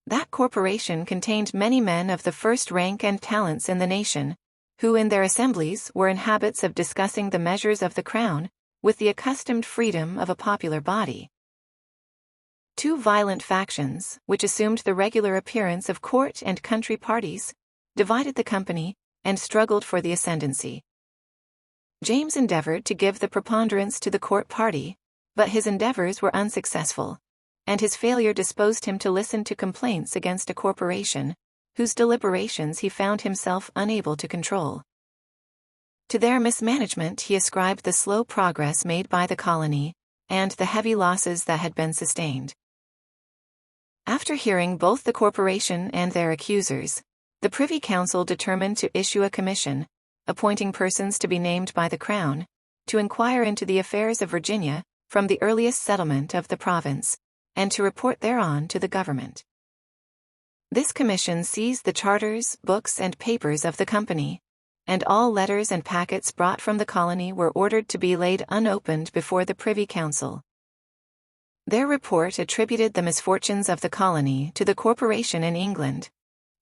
That corporation contained many men of the first rank and talents in the nation, who in their assemblies were in habits of discussing the measures of the Crown, with the accustomed freedom of a popular body. Two violent factions, which assumed the regular appearance of court and country parties, divided the Company, and struggled for the ascendancy. James endeavored to give the preponderance to the court party, but his endeavors were unsuccessful, and his failure disposed him to listen to complaints against a corporation, whose deliberations he found himself unable to control. To their mismanagement he ascribed the slow progress made by the colony, and the heavy losses that had been sustained. After hearing both the corporation and their accusers, the Privy Council determined to issue a commission, appointing persons to be named by the Crown, to inquire into the affairs of Virginia, from the earliest settlement of the province, and to report thereon to the government. This commission seized the charters, books, and papers of the Company, and all letters and packets brought from the colony were ordered to be laid unopened before the Privy Council. Their report attributed the misfortunes of the colony to the corporation in England,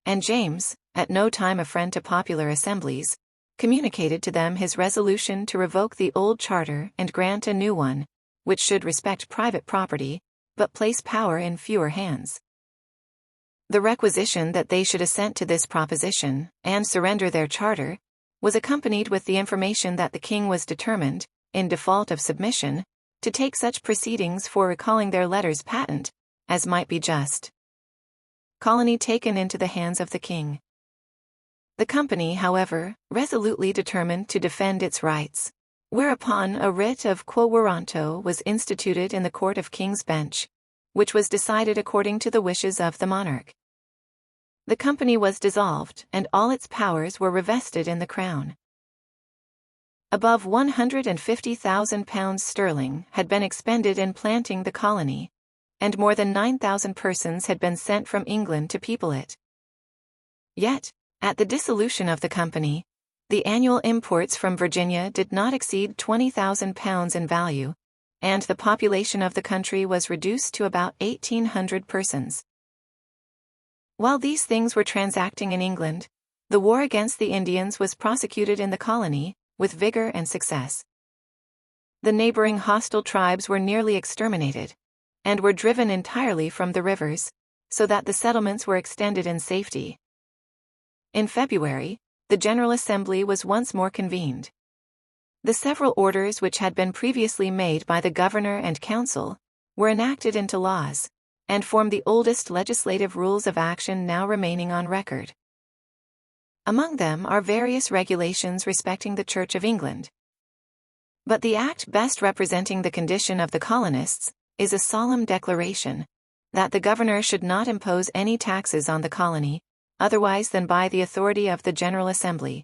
and James, at no time a friend to popular assemblies, communicated to them his resolution to revoke the old charter and grant a new one, which should respect private property, but place power in fewer hands. The requisition that they should assent to this proposition, and surrender their charter, was accompanied with the information that the king was determined, in default of submission, to take such proceedings for recalling their letters patent, as might be just. Colony taken into the hands of the king. The Company, however, resolutely determined to defend its rights, whereupon a writ of quo warranto was instituted in the Court of King's Bench, which was decided according to the wishes of the monarch. The Company was dissolved, and all its powers were revested in the Crown. Above £150,000 sterling had been expended in planting the colony, and more than 9,000 persons had been sent from England to people it. Yet, at the dissolution of the Company, the annual imports from Virginia did not exceed £20,000 in value, and the population of the country was reduced to about 1,800 persons. While these things were transacting in England, the war against the Indians was prosecuted in the colony, with vigor and success. The neighboring hostile tribes were nearly exterminated, and were driven entirely from the rivers, so that the settlements were extended in safety. In February, the General Assembly was once more convened. The several orders which had been previously made by the Governor and Council were enacted into laws, and form the oldest legislative rules of action now remaining on record. Among them are various regulations respecting the Church of England. But the act best representing the condition of the colonists is a solemn declaration that the governor should not impose any taxes on the colony, otherwise than by the authority of the General Assembly,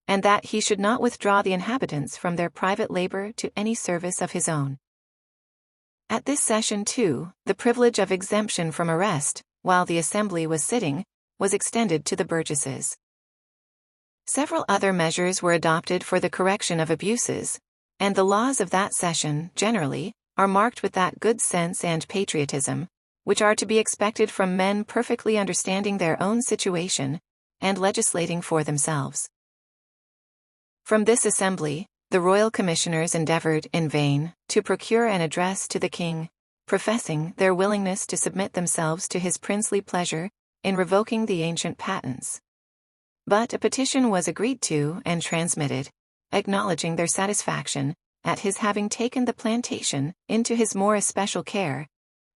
and that he should not withdraw the inhabitants from their private labor to any service of his own. At this session, too, the privilege of exemption from arrest, while the Assembly was sitting, was extended to the burgesses. Several other measures were adopted for the correction of abuses, and the laws of that session, generally, are marked with that good sense and patriotism, which are to be expected from men perfectly understanding their own situation, and legislating for themselves. From this assembly, the royal commissioners endeavored, in vain, to procure an address to the king, professing their willingness to submit themselves to his princely pleasure, in revoking the ancient patents. But a petition was agreed to and transmitted, acknowledging their satisfaction at his having taken the plantation into his more especial care,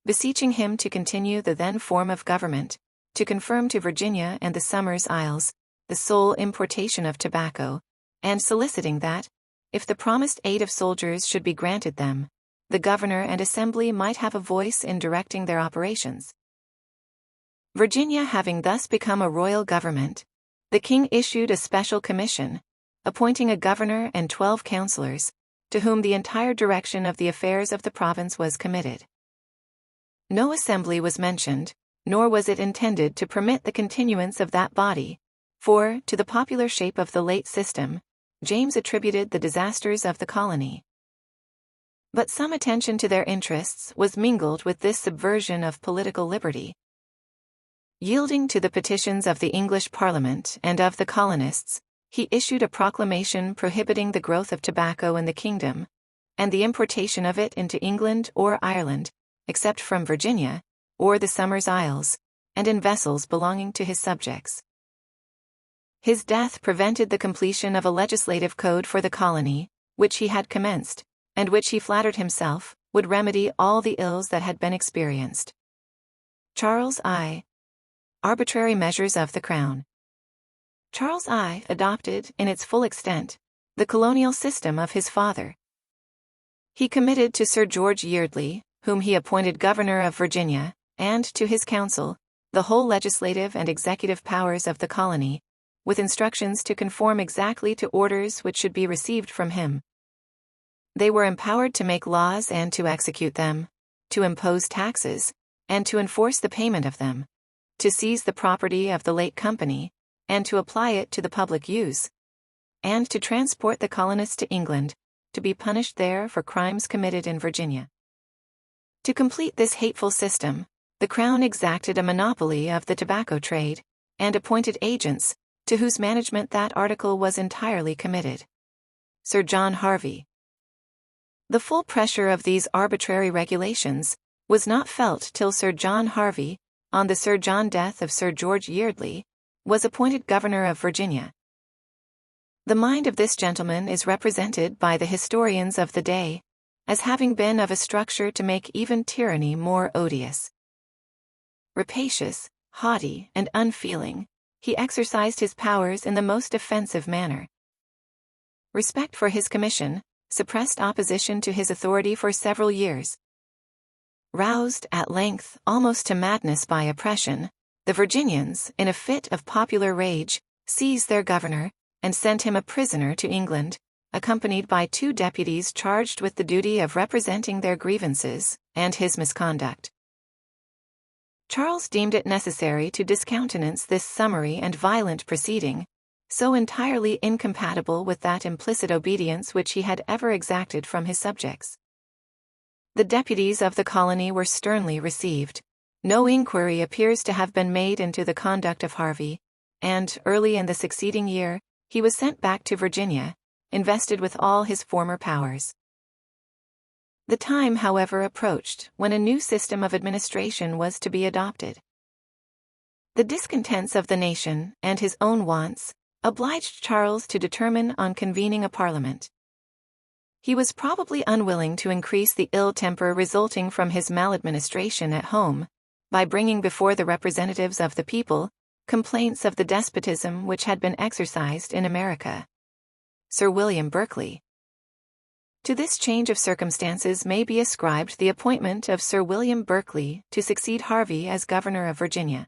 beseeching him to continue the then form of government, to confirm to Virginia and the Somers Isles the sole importation of tobacco, and soliciting that, if the promised aid of soldiers should be granted them, the governor and assembly might have a voice in directing their operations. Virginia having thus become a royal government, the king issued a special commission, appointing a governor and 12 councillors, to whom the entire direction of the affairs of the province was committed. No assembly was mentioned, nor was it intended to permit the continuance of that body, for, to the popular shape of the late system, James attributed the disasters of the colony. But some attention to their interests was mingled with this subversion of political liberty. Yielding to the petitions of the English Parliament and of the colonists, he issued a proclamation prohibiting the growth of tobacco in the kingdom, and the importation of it into England or Ireland, except from Virginia, or the Somers Isles, and in vessels belonging to his subjects. His death prevented the completion of a legislative code for the colony, which he had commenced, and which he flattered himself would remedy all the ills that had been experienced. Charles I. Arbitrary measures of the Crown. Charles I adopted, in its full extent, the colonial system of his father. He committed to Sir George Yeardley, whom he appointed governor of Virginia, and to his council, the whole legislative and executive powers of the colony, with instructions to conform exactly to orders which should be received from him. They were empowered to make laws and to execute them, to impose taxes, and to enforce the payment of them, to seize the property of the late company, and to apply it to the public use, and to transport the colonists to England, to be punished there for crimes committed in Virginia. To complete this hateful system, the Crown exacted a monopoly of the tobacco trade, and appointed agents, to whose management that article was entirely committed. Sir John Harvey. The full pressure of these arbitrary regulations was not felt till Sir John Harvey, on the Sir John death of Sir George Yeardley, was appointed governor of Virginia. The mind of this gentleman is represented by the historians of the day as having been of a structure to make even tyranny more odious. Rapacious, haughty, and unfeeling, he exercised his powers in the most offensive manner. Respect for his commission suppressed opposition to his authority for several years. Roused, at length, almost to madness by oppression, the Virginians, in a fit of popular rage, seized their governor, and sent him a prisoner to England, accompanied by 2 deputies charged with the duty of representing their grievances, and his misconduct. Charles deemed it necessary to discountenance this summary and violent proceeding, so entirely incompatible with that implicit obedience which he had ever exacted from his subjects. The deputies of the colony were sternly received. No inquiry appears to have been made into the conduct of Harvey, and, early in the succeeding year, he was sent back to Virginia, invested with all his former powers. The time, however, approached when a new system of administration was to be adopted. The discontents of the nation, and his own wants, obliged Charles to determine on convening a parliament. He was probably unwilling to increase the ill temper resulting from his maladministration at home, by bringing before the representatives of the people complaints of the despotism which had been exercised in America. Sir William Berkeley. To this change of circumstances may be ascribed the appointment of Sir William Berkeley to succeed Harvey as governor of Virginia.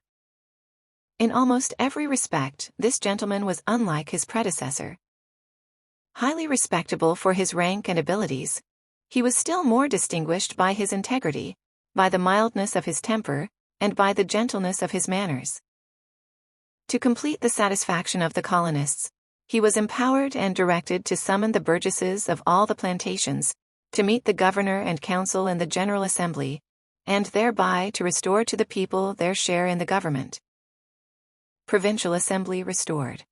In almost every respect, this gentleman was unlike his predecessor. Highly respectable for his rank and abilities, he was still more distinguished by his integrity, by the mildness of his temper, and by the gentleness of his manners. To complete the satisfaction of the colonists, he was empowered and directed to summon the burgesses of all the plantations, to meet the governor and council in the General Assembly, and thereby to restore to the people their share in the government. Provincial Assembly restored.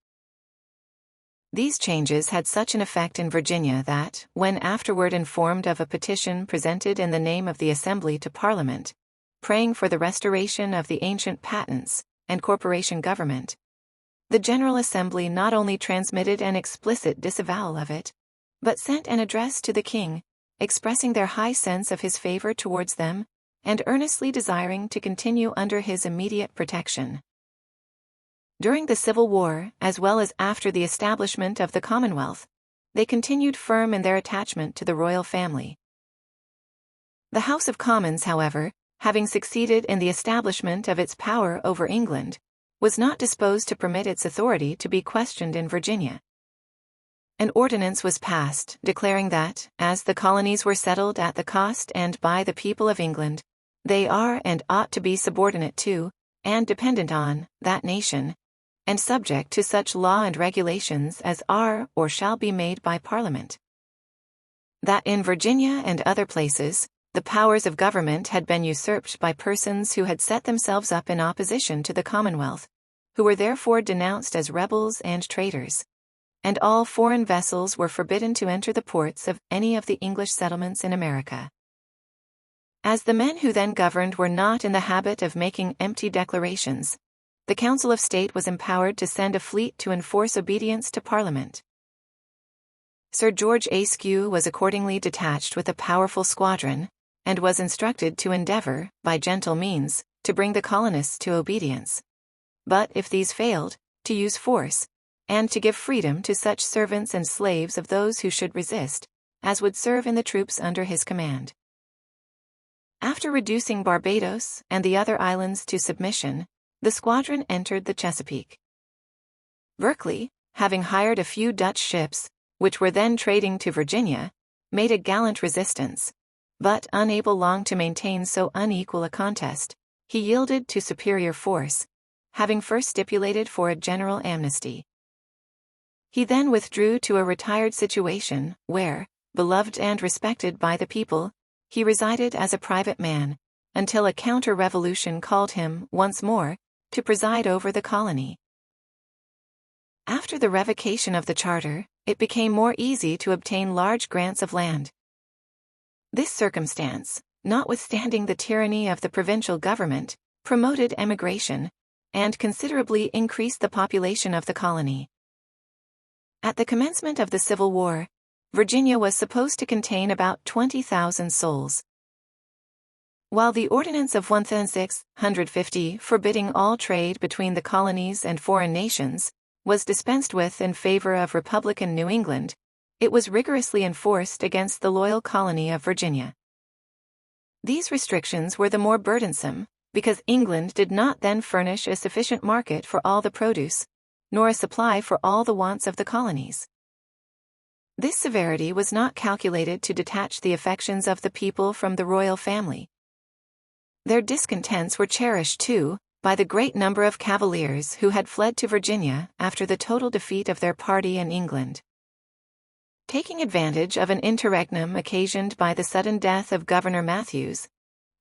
These changes had such an effect in Virginia that, when afterward informed of a petition presented in the name of the Assembly to Parliament, praying for the restoration of the ancient patents and corporation government, the General Assembly not only transmitted an explicit disavowal of it, but sent an address to the King, expressing their high sense of his favor towards them, and earnestly desiring to continue under his immediate protection. During the Civil War, as well as after the establishment of the Commonwealth, they continued firm in their attachment to the royal family. The House of Commons, however, having succeeded in the establishment of its power over England, was not disposed to permit its authority to be questioned in Virginia. An ordinance was passed declaring that, as the colonies were settled at the cost and by the people of England, they are and ought to be subordinate to, and dependent on, that nation, and subject to such law and regulations as are or shall be made by Parliament. That in Virginia and other places, the powers of government had been usurped by persons who had set themselves up in opposition to the Commonwealth, who were therefore denounced as rebels and traitors, and all foreign vessels were forbidden to enter the ports of any of the English settlements in America. As the men who then governed were not in the habit of making empty declarations, the Council of State was empowered to send a fleet to enforce obedience to Parliament. Sir George Askew was accordingly detached with a powerful squadron, and was instructed to endeavor, by gentle means, to bring the colonists to obedience. But if these failed, to use force, and to give freedom to such servants and slaves of those who should resist, as would serve in the troops under his command. After reducing Barbados and the other islands to submission, the squadron entered the Chesapeake. Berkeley, having hired a few Dutch ships, which were then trading to Virginia, made a gallant resistance, but unable long to maintain so unequal a contest, he yielded to superior force, having first stipulated for a general amnesty. He then withdrew to a retired situation, where, beloved and respected by the people, he resided as a private man, until a counter-revolution called him, once more, to preside over the colony. After the revocation of the charter, it became more easy to obtain large grants of land. This circumstance, notwithstanding the tyranny of the provincial government, promoted emigration, and considerably increased the population of the colony. At the commencement of the Civil War, Virginia was supposed to contain about 20,000 souls. While the Ordinance of 1650 forbidding all trade between the colonies and foreign nations was dispensed with in favor of Republican New England, it was rigorously enforced against the loyal colony of Virginia. These restrictions were the more burdensome, because England did not then furnish a sufficient market for all the produce, nor a supply for all the wants of the colonies. This severity was not calculated to detach the affections of the people from the royal family. Their discontents were cherished, too, by the great number of Cavaliers who had fled to Virginia after the total defeat of their party in England. Taking advantage of an interregnum occasioned by the sudden death of Governor Matthews,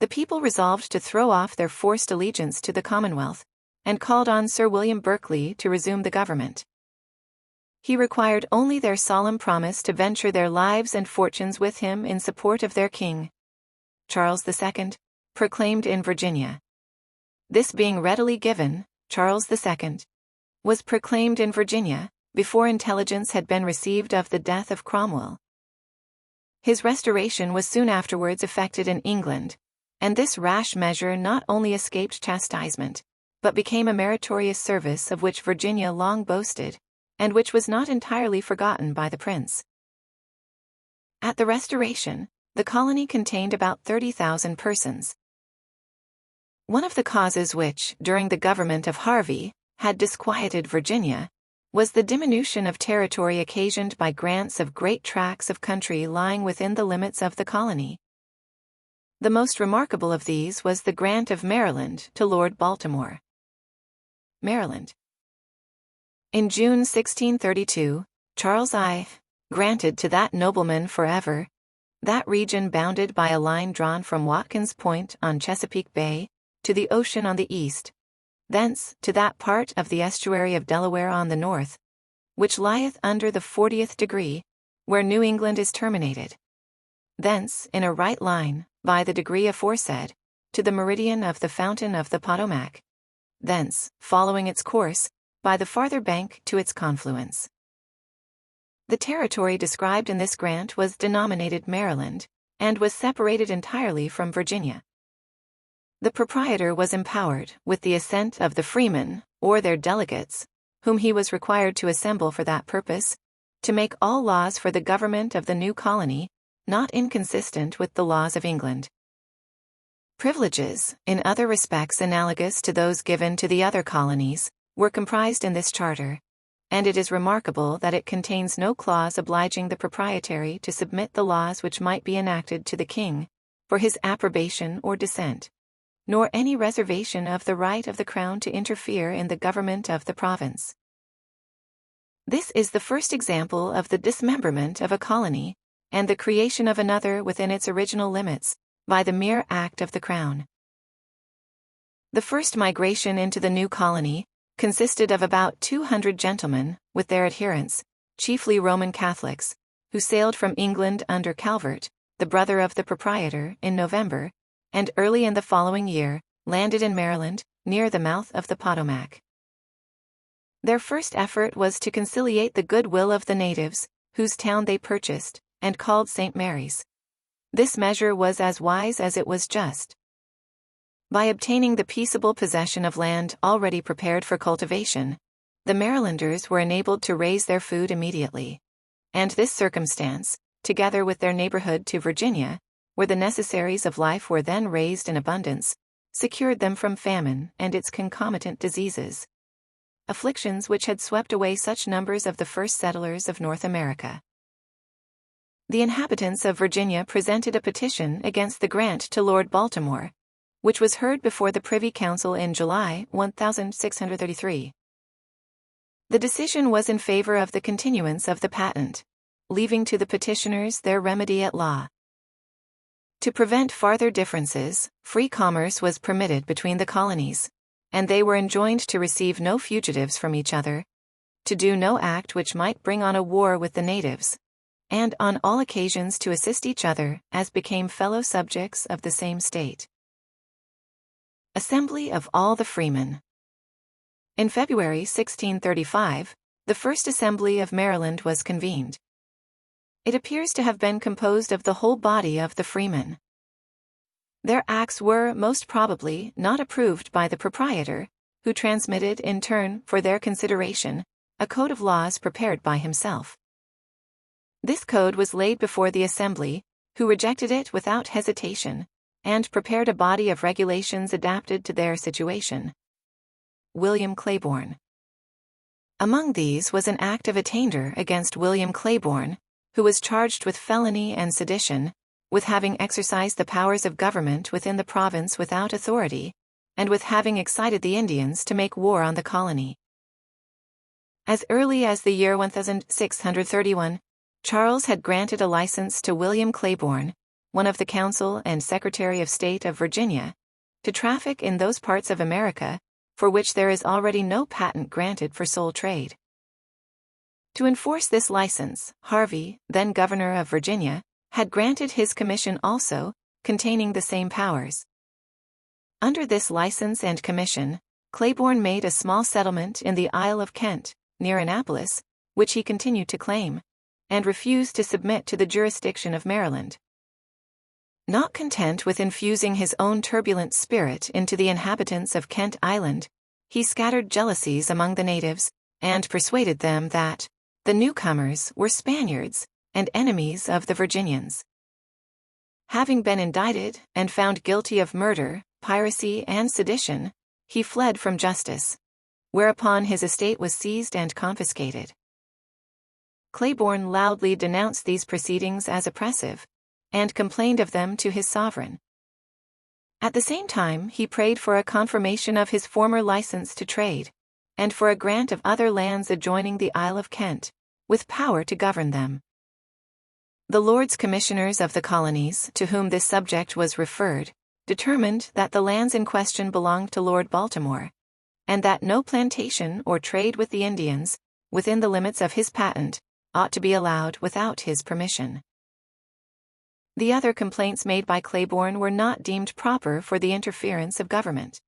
the people resolved to throw off their forced allegiance to the Commonwealth, and called on Sir William Berkeley to resume the government. He required only their solemn promise to venture their lives and fortunes with him in support of their king, Charles II, proclaimed in Virginia. This being readily given, Charles II was proclaimed in Virginia, before intelligence had been received of the death of Cromwell. His restoration was soon afterwards effected in England, and this rash measure not only escaped chastisement, but became a meritorious service of which Virginia long boasted, and which was not entirely forgotten by the prince. At the Restoration, the colony contained about 30,000 persons. One of the causes which, during the government of Harvey, had disquieted Virginia, was the diminution of territory occasioned by grants of great tracts of country lying within the limits of the colony. The most remarkable of these was the grant of Maryland to Lord Baltimore. Maryland. In June 1632, Charles I granted to that nobleman forever that region bounded by a line drawn from Watkins Point on Chesapeake Bay to the ocean on the east, thence to that part of the estuary of Delaware on the north, which lieth under the 40th degree, where New England is terminated. Thence, in a right line, by the degree aforesaid, to the meridian of the fountain of the Potomac. Thence, following its course, by the farther bank to its confluence. The territory described in this grant was denominated Maryland, and was separated entirely from Virginia. The proprietor was empowered, with the assent of the freemen, or their delegates, whom he was required to assemble for that purpose, to make all laws for the government of the new colony, not inconsistent with the laws of England. Privileges, in other respects analogous to those given to the other colonies, were comprised in this charter, and it is remarkable that it contains no clause obliging the proprietary to submit the laws which might be enacted to the king, for his approbation or dissent, nor any reservation of the right of the crown to interfere in the government of the province. This is the first example of the dismemberment of a colony, and the creation of another within its original limits, by the mere act of the crown. The first migration into the new colony consisted of about 200 gentlemen, with their adherents, chiefly Roman Catholics, who sailed from England under Calvert, the brother of the proprietor, in November, and early in the following year, landed in Maryland, near the mouth of the Potomac. Their first effort was to conciliate the goodwill of the natives, whose town they purchased, and called St. Mary's. This measure was as wise as it was just. By obtaining the peaceable possession of land already prepared for cultivation, the Marylanders were enabled to raise their food immediately. And this circumstance, together with their neighborhood to Virginia, where the necessaries of life were then raised in abundance, secured them from famine and its concomitant diseases, afflictions which had swept away such numbers of the first settlers of North America. The inhabitants of Virginia presented a petition against the grant to Lord Baltimore, which was heard before the Privy Council in July 1633. The decision was in favor of the continuance of the patent, leaving to the petitioners their remedy at law. To prevent farther differences, free commerce was permitted between the colonies, and they were enjoined to receive no fugitives from each other, to do no act which might bring on a war with the natives, and on all occasions to assist each other as became fellow subjects of the same state. Assembly of all the freemen. In February 1635, the first Assembly of Maryland was convened. It appears to have been composed of the whole body of the freemen. Their acts were, most probably, not approved by the proprietor, who transmitted in turn, for their consideration, a code of laws prepared by himself. This code was laid before the Assembly, who rejected it without hesitation, and prepared a body of regulations adapted to their situation. William Claiborne. Among these was an act of attainder against William Claiborne, who was charged with felony and sedition, with having exercised the powers of government within the province without authority, and with having excited the Indians to make war on the colony. As early as the year 1631, Charles had granted a license to William Claiborne, one of the Council and Secretary of State of Virginia, to traffic in those parts of America, for which there is already no patent granted for sole trade. To enforce this license, Harvey, then Governor of Virginia, had granted his commission also, containing the same powers. Under this license and commission, Claiborne made a small settlement in the Isle of Kent, near Annapolis, which he continued to claim, and refused to submit to the jurisdiction of Maryland. Not content with infusing his own turbulent spirit into the inhabitants of Kent Island, he scattered jealousies among the natives, and persuaded them that the newcomers were Spaniards and enemies of the Virginians. Having been indicted and found guilty of murder, piracy, and sedition, he fled from justice, whereupon his estate was seized and confiscated. Claiborne loudly denounced these proceedings as oppressive, and complained of them to his sovereign. At the same time, he prayed for a confirmation of his former license to trade, and for a grant of other lands adjoining the Isle of Kent, with power to govern them. The Lords Commissioners of the colonies, to whom this subject was referred, determined that the lands in question belonged to Lord Baltimore, and that no plantation or trade with the Indians, within the limits of his patent, ought to be allowed without his permission. The other complaints made by Claiborne were not deemed proper for the interference of government.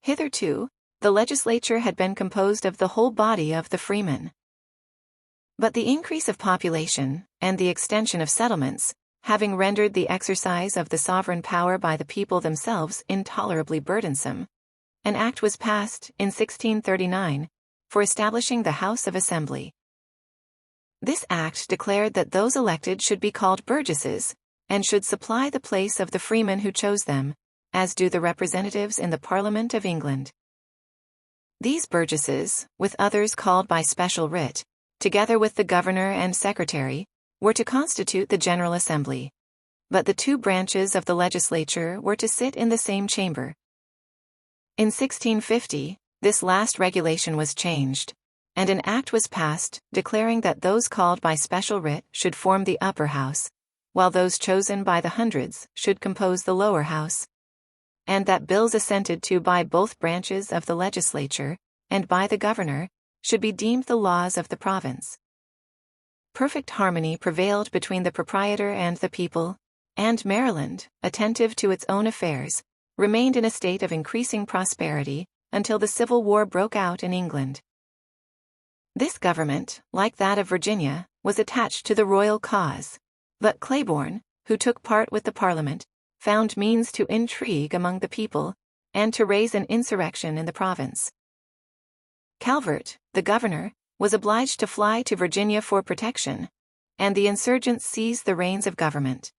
Hitherto, the legislature had been composed of the whole body of the freemen. But the increase of population, and the extension of settlements, having rendered the exercise of the sovereign power by the people themselves intolerably burdensome, an act was passed, in 1639, for establishing the House of Assembly. This act declared that those elected should be called burgesses, and should supply the place of the freemen who chose them, as do the representatives in the Parliament of England. These burgesses, with others called by special writ, together with the governor and secretary, were to constitute the General Assembly. But the two branches of the legislature were to sit in the same chamber. In 1650, this last regulation was changed, and an act was passed declaring that those called by special writ should form the upper house, while those chosen by the hundreds should compose the lower house, and that bills assented to by both branches of the legislature, and by the governor, should be deemed the laws of the province. Perfect harmony prevailed between the proprietor and the people, and Maryland, attentive to its own affairs, remained in a state of increasing prosperity until the Civil War broke out in England. This government, like that of Virginia, was attached to the royal cause, but Claiborne, who took part with the Parliament, found means to intrigue among the people, and to raise an insurrection in the province. Calvert, the governor, was obliged to fly to Virginia for protection, and the insurgents seized the reins of government.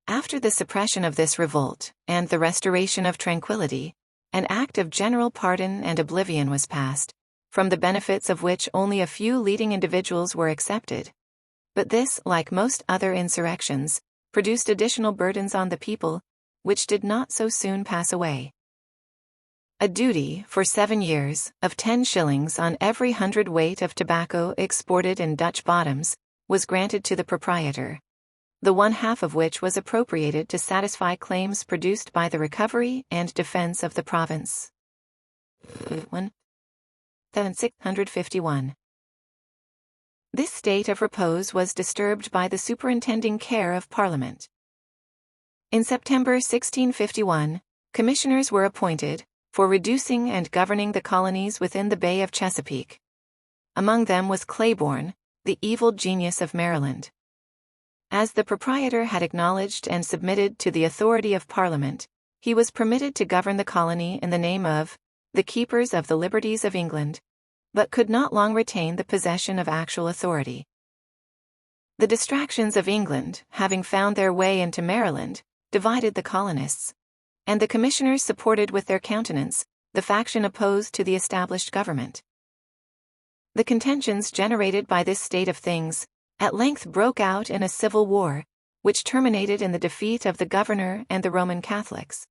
After the suppression of this revolt, and the restoration of tranquility, an act of general pardon and oblivion was passed, from the benefits of which only a few leading individuals were accepted. But this, like most other insurrections, produced additional burdens on the people, which did not so soon pass away. A duty, for 7 years, of 10 shillings on every hundredweight of tobacco exported in Dutch bottoms, was granted to the proprietor, the one half of which was appropriated to satisfy claims produced by the recovery and defense of the province. 1651. This state of repose was disturbed by the superintending care of Parliament. In September 1651, commissioners were appointed for reducing and governing the colonies within the Bay of Chesapeake. Among them was Claiborne, the evil genius of Maryland. As the proprietor had acknowledged and submitted to the authority of Parliament, he was permitted to govern the colony in the name of the Keepers of the Liberties of England, but could not long retain the possession of actual authority. The distractions of England, having found their way into Maryland, divided the colonists, and the commissioners supported with their countenance the faction opposed to the established government. The contentions generated by this state of things at length broke out in a civil war, which terminated in the defeat of the governor and the Roman Catholics.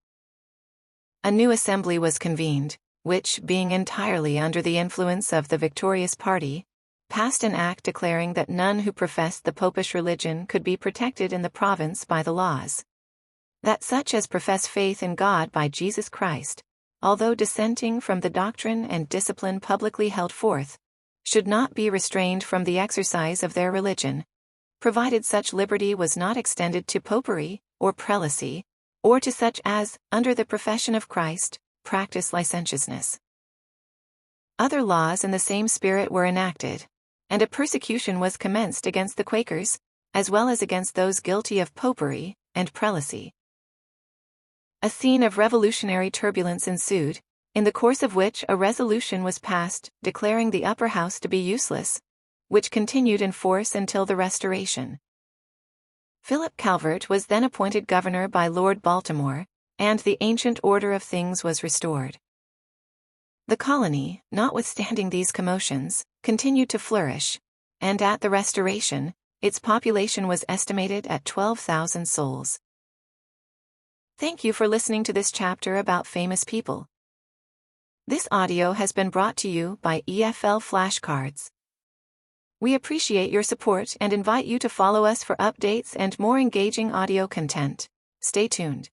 A new assembly was convened, which, being entirely under the influence of the victorious party, passed an act declaring that none who professed the popish religion could be protected in the province by the laws. That such as profess faith in God by Jesus Christ, although dissenting from the doctrine and discipline publicly held forth, should not be restrained from the exercise of their religion, provided such liberty was not extended to popery, or prelacy, or to such as, under the profession of Christ, practice licentiousness. Other laws in the same spirit were enacted, and a persecution was commenced against the Quakers, as well as against those guilty of popery and prelacy. A scene of revolutionary turbulence ensued, in the course of which a resolution was passed declaring the upper house to be useless, which continued in force until the Restoration. Philip Calvert was then appointed governor by Lord Baltimore, and the ancient order of things was restored. The colony, notwithstanding these commotions, continued to flourish, and at the Restoration, its population was estimated at 12,000 souls. Thank you for listening to this chapter about famous people. This audio has been brought to you by EFL Flashcards. We appreciate your support and invite you to follow us for updates and more engaging audio content. Stay tuned.